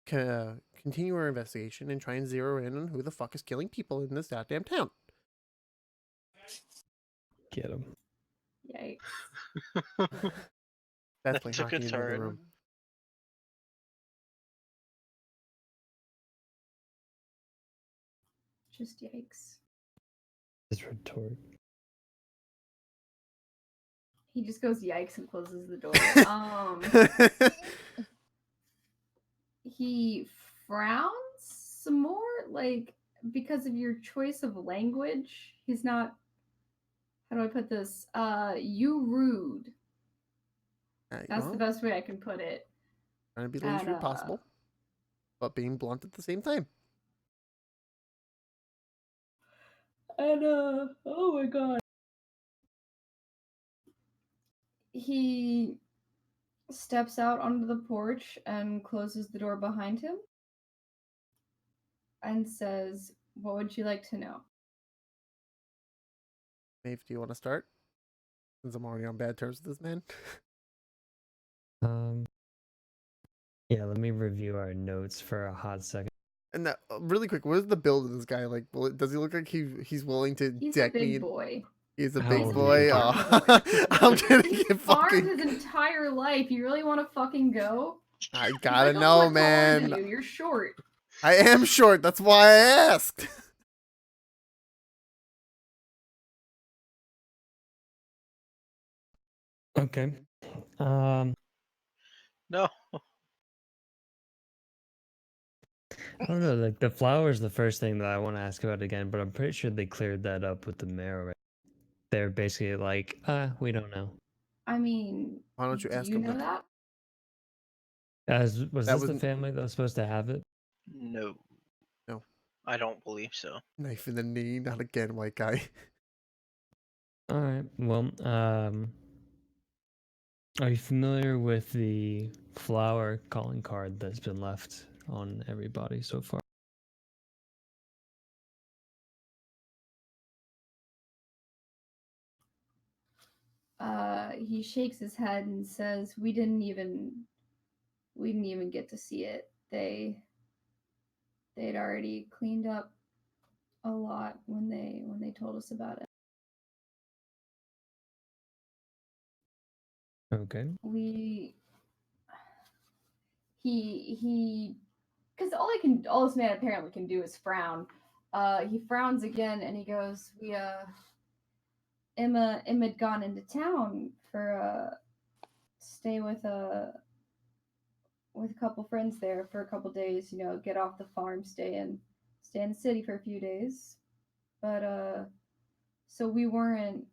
continue our investigation and try and zero in on who the fuck is killing people in this goddamn town. Get him. Yikes. That's That like took a hockey in the other turn. room. Just yikes. It's rhetoric. He just goes yikes and closes the door. He frowns some more, like, because of your choice of language. He's not, how do I put this? You rude. That's the best way I can put it. Trying to be least rude possible, but being blunt at the same time. And oh my god. He steps out onto the porch and closes the door behind him and says, "What would you like to know?" Maeve, do you want to start? Since I'm already on bad terms with this man. Yeah, let me review our notes for a hot second. And really quick, what is the build of this guy like? Does he look like he's willing to He's deck a me? big boy. He's a How big old is boy. he? Oh, I'm gonna He's get farmed his fucking. entire life. You really want to fucking go? I He's gotta like, "Oh, know, I'm taller than man. you. You're short." I am short. That's why I asked. Okay. Um, No. I don't know. Like the flower is the first thing that I want to ask about again, but I'm pretty sure they cleared that up with the mayor. Right? They're basically like, we don't know. I mean, Why don't you do ask you him know then? that? Was That this was the family that was supposed to have it? No. No. I don't believe so. Knife in the knee. Not again, white guy. All right. Well, are you familiar with the flower calling card that's been left on everybody so far? He shakes his head and says, we didn't even get to see it. They'd already cleaned up a lot when they told us about it. Okay. He because all this man apparently can do is frown. He frowns again and he goes, Emma had gone into town for stay with a couple friends there for a couple days, get off the farm, stay in the city for a few days. But so we weren't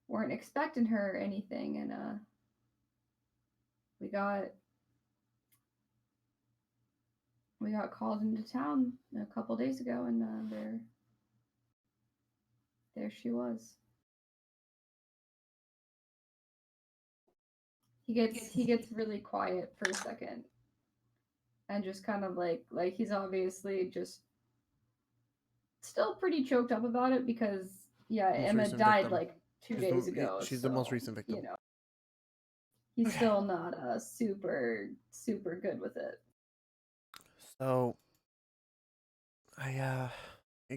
expecting her or anything, and we got called into town a couple days ago, and there she was. He gets really quiet for a second, and just kind of like he's obviously just still pretty choked up about it because Emma recent died victim. like 2 days ago. She's the most so, recent victim. He's still not super good with it. So, I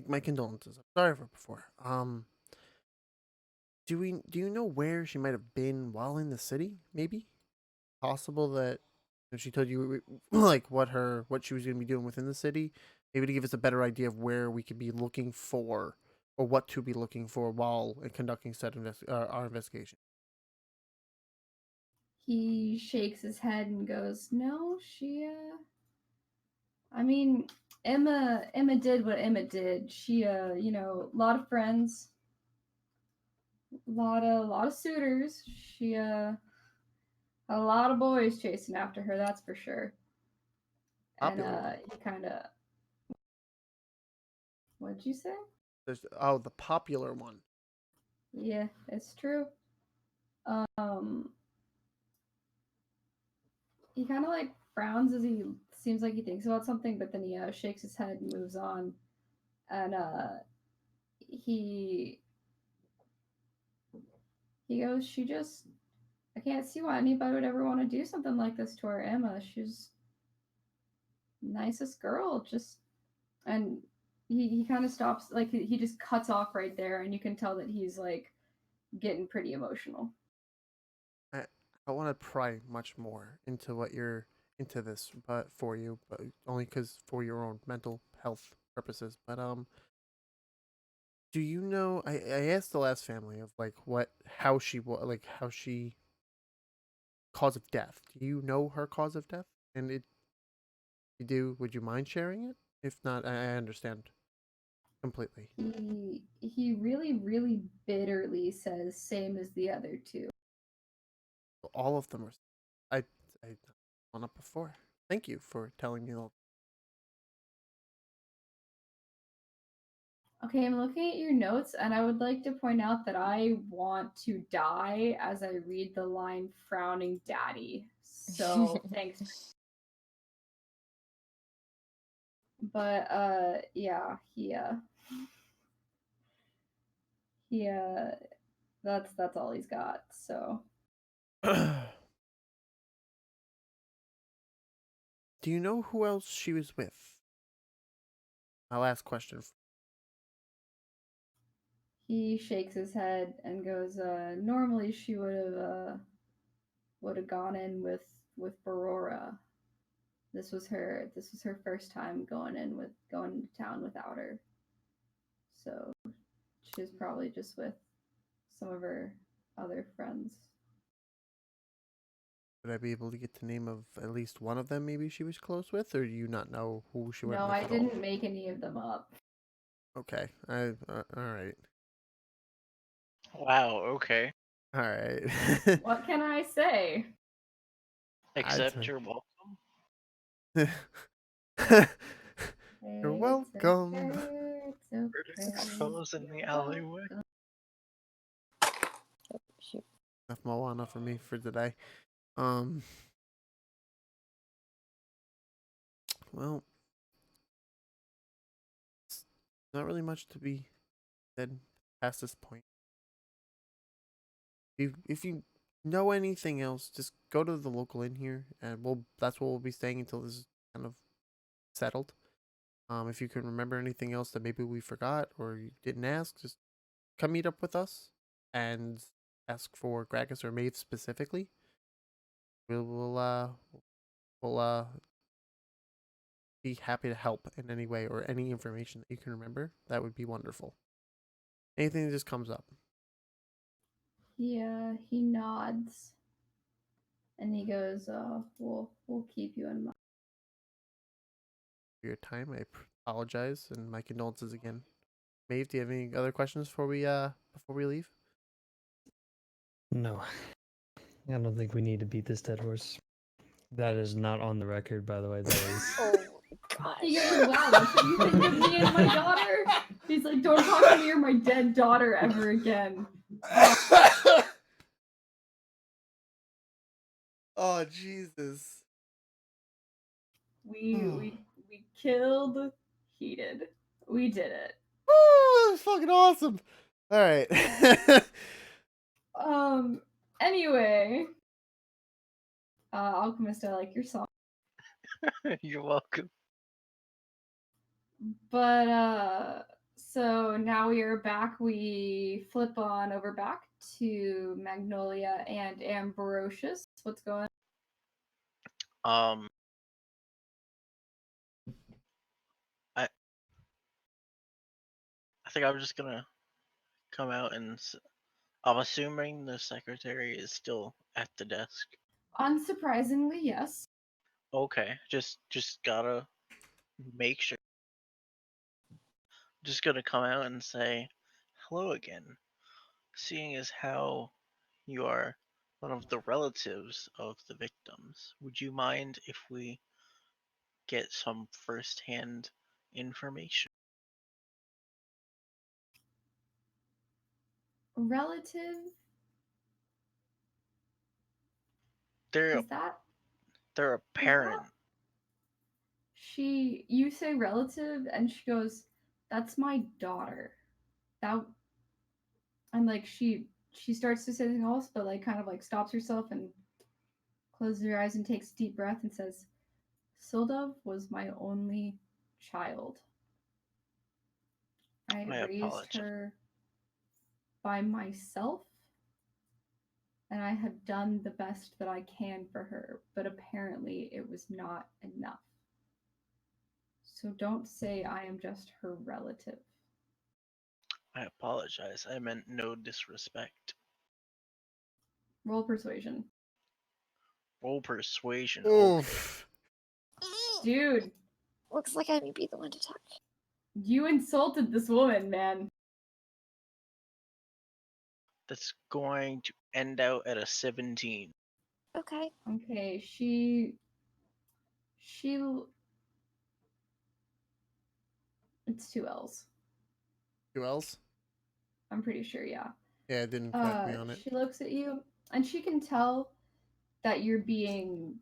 my condolences. I'm sorry for before. Do you know where she might have been while in the city? Maybe possible that if she told you like what she was going to be doing within the city, maybe to give us a better idea of where we could be looking for or what to be looking for while conducting our investigation. He shakes his head and goes, "No, she I mean, Emma did what Emma did. She a lot of friends, lot of suitors. She had a lot of boys chasing after her, that's for sure." Popular And one. he kind of What'd you say? The popular one. Yeah, it's true. He kind of like frowns as he seems like he thinks about something, but then he shakes his head and moves on. And he goes, I can't see why anybody would ever want to do something like this to our Emma. She's nicest girl. And he kind of stops, like he just cuts off right there, and you can tell that he's like getting pretty emotional. I want to pry much more into what you're into this, but only because for your own mental health purposes. But do you know? I asked the last family of like how she cause of death. Do you know her cause of death? And you do. Would you mind sharing it? If not, I understand completely. He really bitterly says, same as the other two. All of them are. I went up before. Thank you for telling me all. Okay, I'm looking at your notes, and I would like to point out that I want to die as I read the line "frowning daddy." So thanks. But yeah, that's all he's got. So Do you know who else she was with? My last question. he shakes his head and goes, normally she would have gone in with Barora, This was her first time going to town without her. So she was probably just with some of her other friends. Would I be able to get the name of at least one of them maybe she was close with, or do you not know who she went No, with I at didn't all? make any of them up. Okay. All right. Wow. Okay. All right. What can I say? Accept your welcome. You're It's welcome. okay, it's okay. Fellows in the alleyway. Shoot. Enough Moana for me for today. Well, it's not really much to be said past this point. If you know anything else, just go to the local inn here, and that's where we'll be staying until this is kind of settled. If you can remember anything else that maybe we forgot or you didn't ask, just come meet up with us and ask for Gragas or Maeve specifically. We'll be happy to help in any way or any information that you can remember. That would be wonderful. Anything that just comes up. Yeah, he nods. And he goes, we'll keep you in mind. For your time, I apologize and my condolences again. Maeve, do you have any other questions before we leave? No, I don't think we need to beat this dead horse. That is not on the record, by the way. That is. Oh He gosh. goes, wow, that's what you think of me and my daughter? He's like, don't talk to me or my dead daughter ever again. Oh Jesus! We killed Heated. We did it. Oh, that's fucking awesome! All right. Anyway. Alchemist, I like your song. You're welcome. But so now we are back. We flip on over back to Magnolia and Ambrosius. What's going Um, I think I'm just gonna come out and I'm assuming the secretary is still at the desk. on? Unsurprisingly, yes. Okay, just gotta make sure. Just gonna come out and say hello again. Seeing as how you are one of the relatives of the victims, would you mind if we get some first-hand information? Relative? They're Is that a parent. you say relative and she goes, that's my daughter. That and like she starts to say something else, but like kind of like stops herself and closes her eyes and takes a deep breath and says, Sildov was my only child. I I raised apologize. her by myself, and I have done the best that I can for her, but apparently it was not enough. So don't say I am just her relative. I apologize. I meant no disrespect. Roll persuasion. Roll persuasion. Oof. Dude, Looks like I may be the one to talk. you insulted this woman, man. That's going to end out at a 17. Okay. Okay, she it's 2 L's. 2 L's? I'm pretty sure, yeah. Yeah, it didn't correct me on it. She looks at you and she can tell that you're being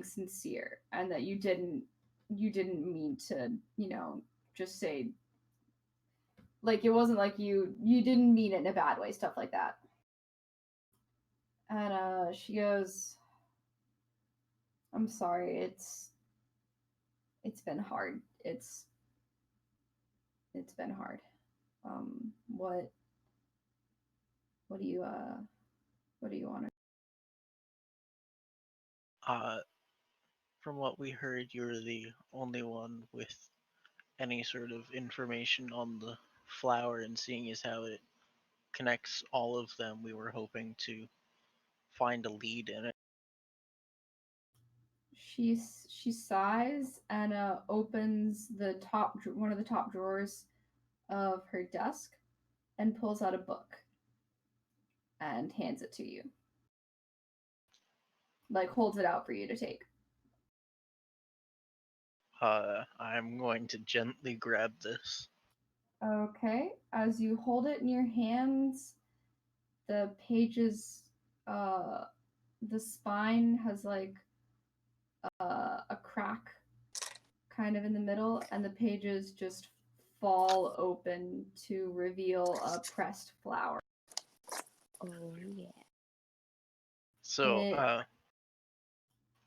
sincere and that you didn't mean to, just say, like, it wasn't like you didn't mean it in a bad way, stuff like that. And she goes, I'm sorry, it's been hard. It's been hard. What do you want to? From what we heard, you're the only one with any sort of information on the flower, and seeing as how it connects all of them, we were hoping to find a lead in it. She sighs and opens one of the top drawers of her desk and pulls out a book and hands it to you. Like holds it out for you to take. I'm going to gently grab this. Okay. As you hold it in your hands, the pages, the spine has like a crack kind of in the middle, and the pages just fall open to reveal a pressed flower. Oh yeah. So,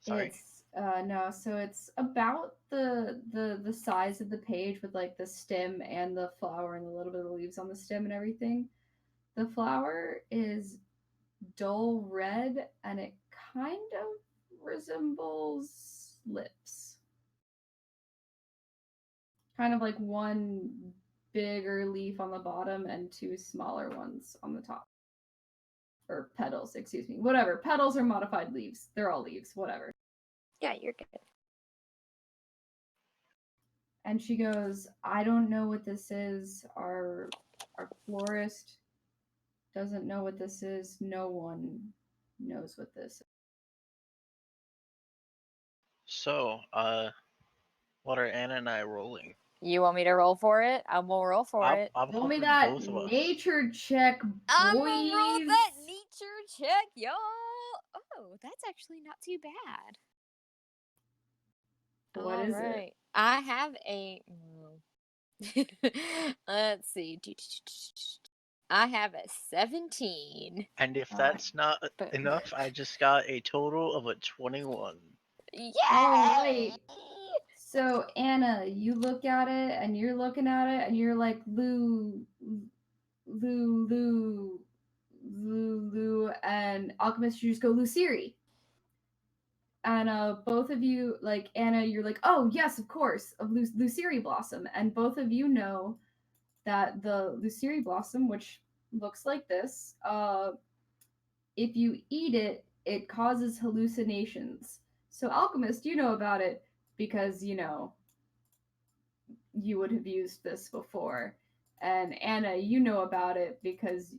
sorry. It's no, so it's about the size of the page with like the stem and the flower and a little bit of leaves on the stem and everything. The flower is dull red and it kind of resembles lips. Kind of like one bigger leaf on the bottom and two smaller ones on the top. Or petals, excuse me. Whatever. Petals or modified leaves. They're all leaves, whatever. Yeah, you're good. And she goes, I don't know what this is. Our florist doesn't know what this is. No one knows what this is. So, what are Anna and I rolling? You want me to roll for it? I will roll for it. I'm Roll me hoping that both of us. nature check, boys. I'm gonna roll that nature check, y'all. Oh, that's actually not too bad. What is it? I have a. Let's see. I have a 17. And if Alright. that's not But- enough, I just got a total of a 21. Yeah. Alright. So Anna, you look at it and you're looking at it and you're like Lou, and Alchemist, you just go Luciri. And both of you, like Anna, you're like, oh yes, of course, of Luciri Blossom, and both of you know that the Luciri Blossom, which looks like this, if you eat it, it causes hallucinations. So Alchemist, you know about it because you would have used this before, and Anna, you know about it because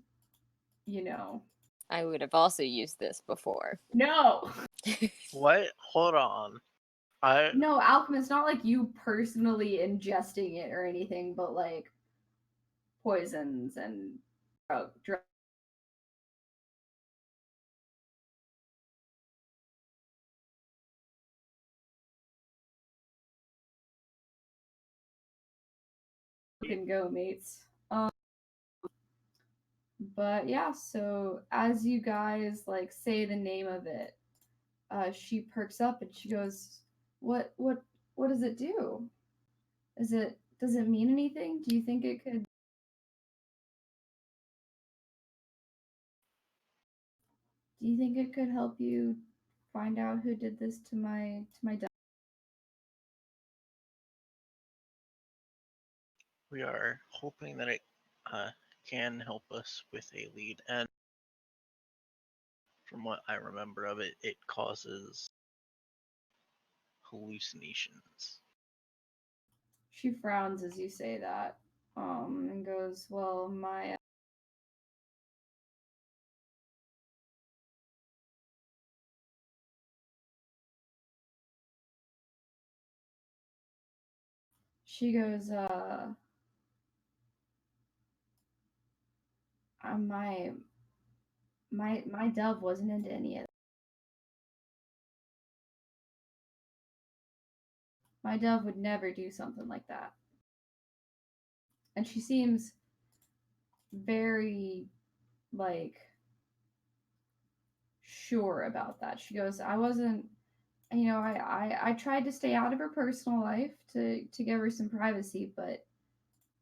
I would have also used this before. No. What? Hold on. No, Alchemist, not like you personally ingesting it or anything, but like poisons and drug. Can go, mates. But yeah, so as you guys like say the name of it, she perks up and she goes, what does it do? Does it mean anything? Do you think it could help you find out who did this to my dad? We are hoping that it can help us with a lead, and from what I remember of it, it causes hallucinations. She frowns as you say that, and goes, well, my she goes, my dove wasn't into any of that. My dove would never do something like that. And she seems very like sure about that. She goes, I wasn't, I tried to stay out of her personal life to give her some privacy, but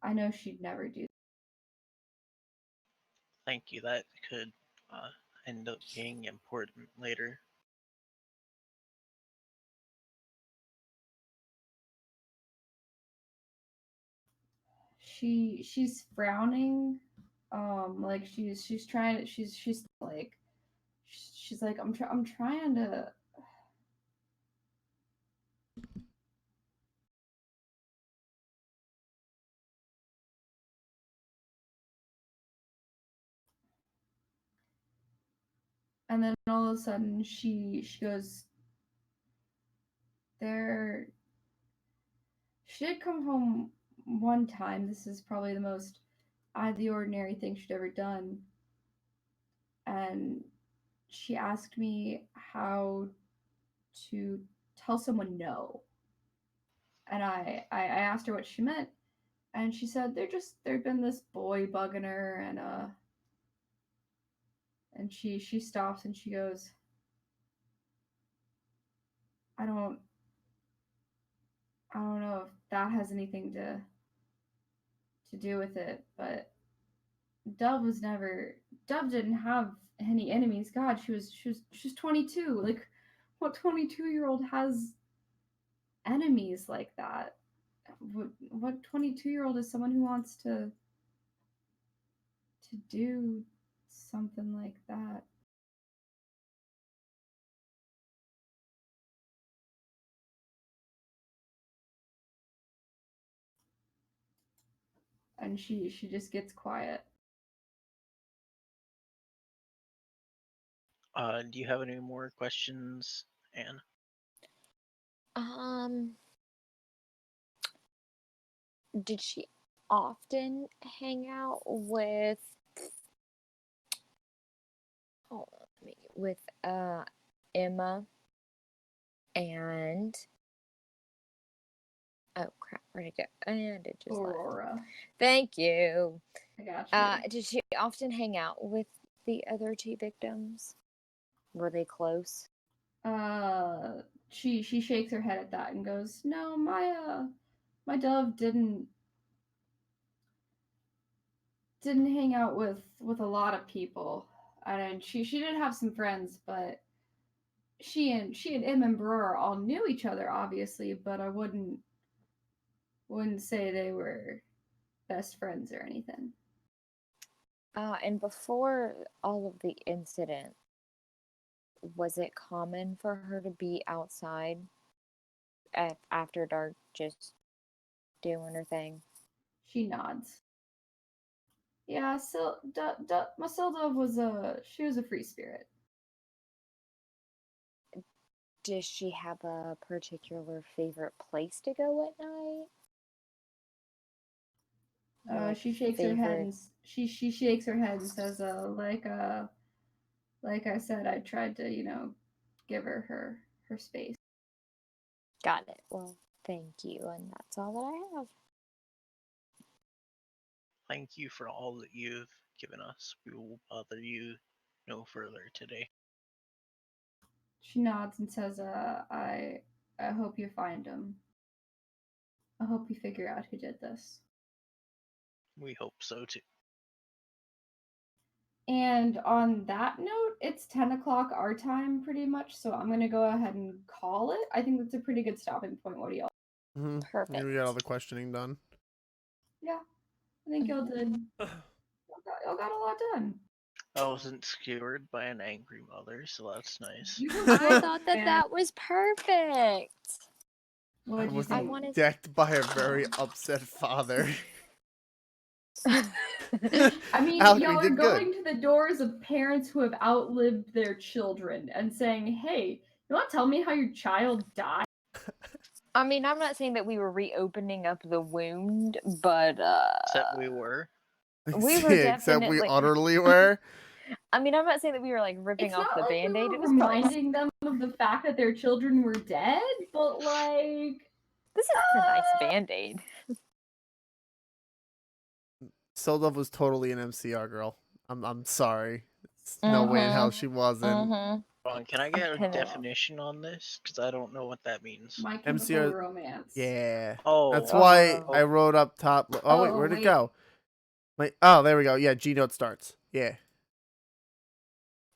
I know she'd never do. Thank you. That could end up being important later. she's frowning, like she's trying to she's like she's like I'm trying to. And then all of a sudden she goes, there she did come home one time. This is probably the most out of the ordinary thing she'd ever done. And she asked me how to tell someone no. And I asked her what she meant, and she said there'd been this boy bugging her, and she stops and she goes, I don't know if that has anything to do with it, but Dove didn't have any enemies. God, she was 22. Like, what 22-year-old has enemies like that? What 22-year-old is someone who wants to do something like that? And she just gets quiet. Do you have any more questions, Anne? Did she often hang out with Emma and oh crap, where'd it go? And it just left. Aurora. Thank you. I got you. Did she often hang out with the other two victims? Were they close? She shakes her head at that and goes, no, my Dove didn't hang out with a lot of people. And she did have some friends, but she and Em and Bror all knew each other, obviously, but I wouldn't say they were best friends or anything. And before all of the incident, was it common for her to be outside after dark, just doing her thing? She nods. Yeah, so Masilda was a free spirit. Does she have a particular favorite place to go at night? She shakes her head. And, she shakes her head and says, like I said, I tried to, give her space." Got it. Well, thank you, and that's all that I have. Thank you for all that you've given us. We will bother you no further today. She nods and says, I hope you find him. I hope you figure out who did this." We hope so too. And on that note, it's 10 o'clock our time pretty much, so I'm going to go ahead and call it. I think that's a pretty good stopping point. What do y'all? Mm-hmm. Perfect. We got all the questioning done. Yeah, I think y'all did. Y'all got a lot done. I wasn't skewered by an angry mother, so that's nice. I thought that was perfect. What I did you was think? decked by a very upset father. I mean, Alchemy y'all are did going good. to the doors of parents who have outlived their children and saying, "Hey, you want to tell me how your child died?" I mean, I'm not saying that we were reopening up the wound, but Except we were. we were Except we definitely utterly were. I mean, I'm not saying that we were like ripping It's off not the like band-aid. we It were was close. reminding them of the fact that their children were dead, but like, This is a nice band-aid. Soldov was totally an MCR girl. I'm sorry. No way in hell she wasn't. Ron, can I get a definition on this? Because I don't know what that means. My Chemical MCR Romance. Yeah. Oh, That's why Oh. I wrote up top. Oh wait, where'd it go? Oh, there we go. Yeah, G note starts. Yeah.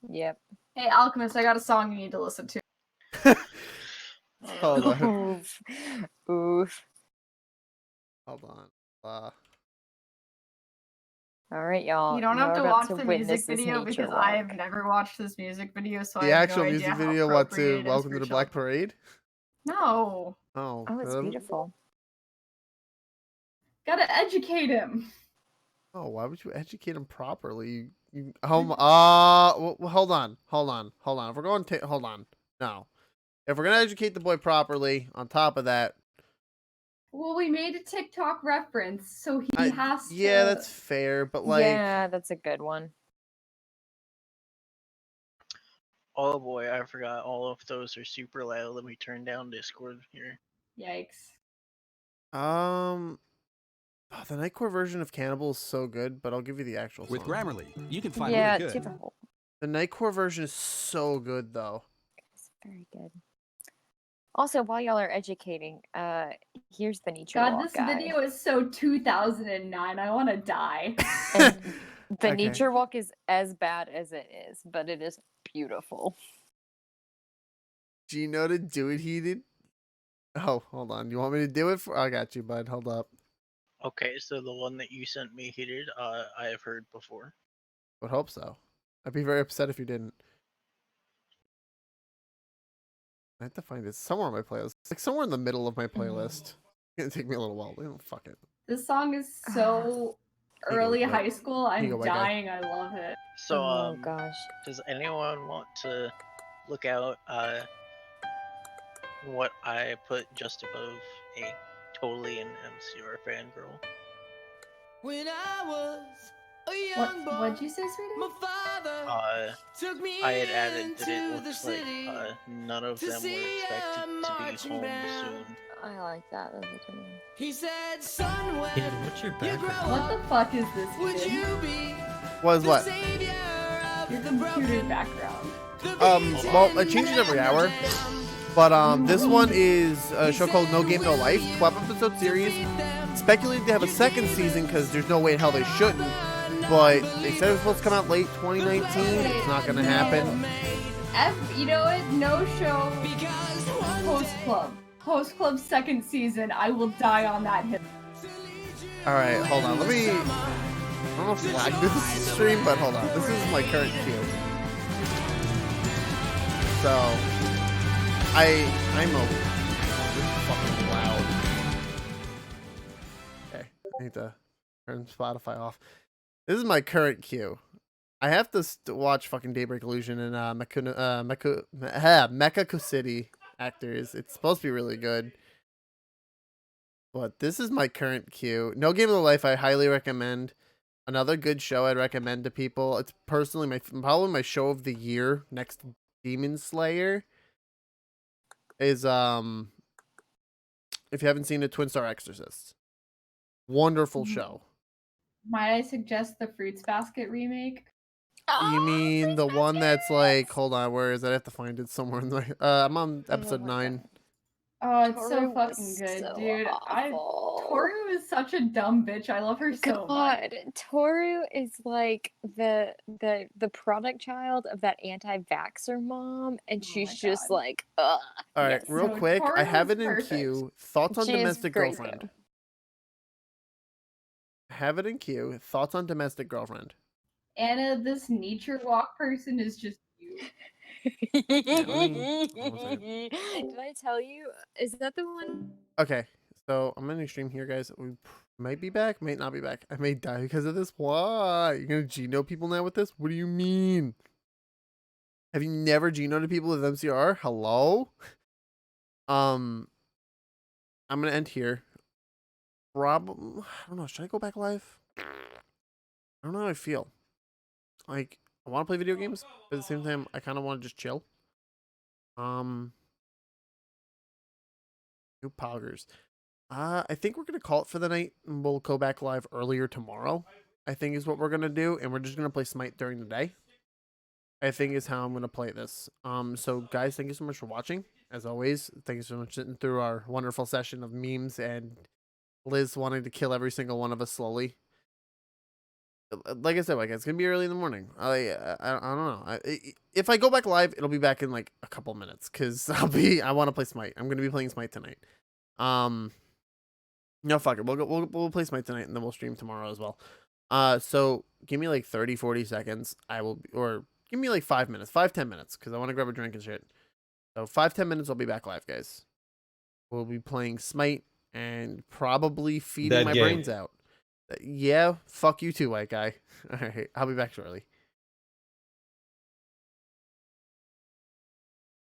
Yep. Hey, Alchemist, I got a song you need to listen to. Hold on. Oof. Oof. Hold on. All right, y'all. You don't have you're to about watch the witness music this video nature because I have walk. never watched this music video, so I The have actual no idea music how video, what appropriate to it is Welcome for to the Black children. Parade? No, Oh, Oh, it's beautiful. gotta educate him. Oh, why would you educate him properly? Hold on. If we're going to hold on, no. If we're gonna educate the boy properly, on top of that, Well, we made a TikTok reference, so he has to. yeah, that's fair. But like, Yeah, that's a good one. Oh boy, I forgot all of those are super loud. Let me turn down Discord here. Yikes. the Nightcore version of Cannibal is so good, but I'll give you the actual With song. Grammarly, you can find Yeah, really good. typical. The Nightcore version is so good, though. It's very good. Also, while y'all are educating, here's the nature God, walk this guy. video is so 2009. I want to die. And the Okay. nature walk is as bad as it is, but it is beautiful. Gino to do it, he did. Oh, hold on. You want me to do it? I got you, bud. Hold up. Okay, so the one that you sent me, he did. I have heard before. Would hope so. I'd be very upset if you didn't. I have to find it somewhere on my playlist. It's like somewhere in the middle of my playlist. It's gonna take me a little while. Fuck it. This song is so Here you go, early white- high school. here you go, I'm white guy. dying. I love it. So, oh gosh. does anyone want to look out what I put just above a totally an MCR fangirl? When I was a What? young boy, What'd you say, sweetie? my father Uh, took me I had added that it into the looks like city none of to them were see expected a to be marching home band. soon. I like that. That's a good one. He said, son, when Kid, what's your you background? grow What up, the fuck is this? would Kid? you be Was the what? savior of Your the computer broken? background. The Well, it changes every hour. But this one is a show called No Game No Life, 12-episode series. Speculated to have a second season because there's no way in hell they shouldn't. But they said it was supposed to come out late 2019. It's not gonna happen. You know what? No show. Because one Host Club. Host Club second season. I will die on that hill. All right, hold on. Let me. I don't know if I can do this stream, but hold on. This is my current queue. So, I'm a fucking loud. Okay, I need to turn Spotify off. This is my current queue. I have to watch fucking Daybreak Illusion and Mecha City Actors. It's supposed to be really good. But this is my current queue. No Game of the Life I highly recommend. Another good show I'd recommend to people. It's personally probably my show of the year next to Demon Slayer. Is if you haven't seen it, Twin Star Exorcist. Wonderful show. Might I suggest the Fruits Basket remake? You mean the one that's like, hold on, where is it? I have to find it somewhere in the I'm on episode my 9. Oh, it's so Toru was fucking good, so dude. awful. Toru is such a dumb bitch. I love her so much. God, Toru is like the product child of that anti-vaxxer mom, and Oh she's my just God. like, ugh. All right, Yes. real No, quick, I Toru have is it in perfect. queue. Thoughts on She is Domestic great, Girlfriend. though. I have it in queue. Thoughts on Domestic Girlfriend. Anna, this nature walk person is just you. let me- hold on a second. Did I tell you? Is that the one? Okay, so I'm gonna stream here, guys. We might be back, might not be back. I may die because of this. Why? You're gonna Geno people now with this? What do you mean? Have you never Geno to people with MCR? Hello? I'm gonna end here. I don't know. Should I go back live? I don't know how I feel. Like, I want to play video games, but at the same time, I kind of want to just chill. New poggers. I think we're gonna call it for the night, and we'll go back live earlier tomorrow. I think is what we're gonna do, and we're just gonna play Smite during the day. I think is how I'm gonna play this. So guys, thank you so much for watching. As always, thank you so much for sitting through our wonderful session of memes and Liz wanting to kill every single one of us slowly. Like I said, like it's gonna be early in the morning. I don't know. If I go back live, it'll be back in like a couple minutes because I want to play Smite. I'm gonna be playing Smite tonight. No, fuck it. We'll play Smite tonight and then we'll stream tomorrow as well. So give me like 30, 40 seconds. Or give me like 5 minutes, 5, 10 minutes, because I want to grab a drink and shit. So 5, 10 minutes, I'll be back live, guys. We'll be playing Smite and probably feeding That my game. brains out. Yeah, fuck you too, white guy. All right, I'll be back shortly.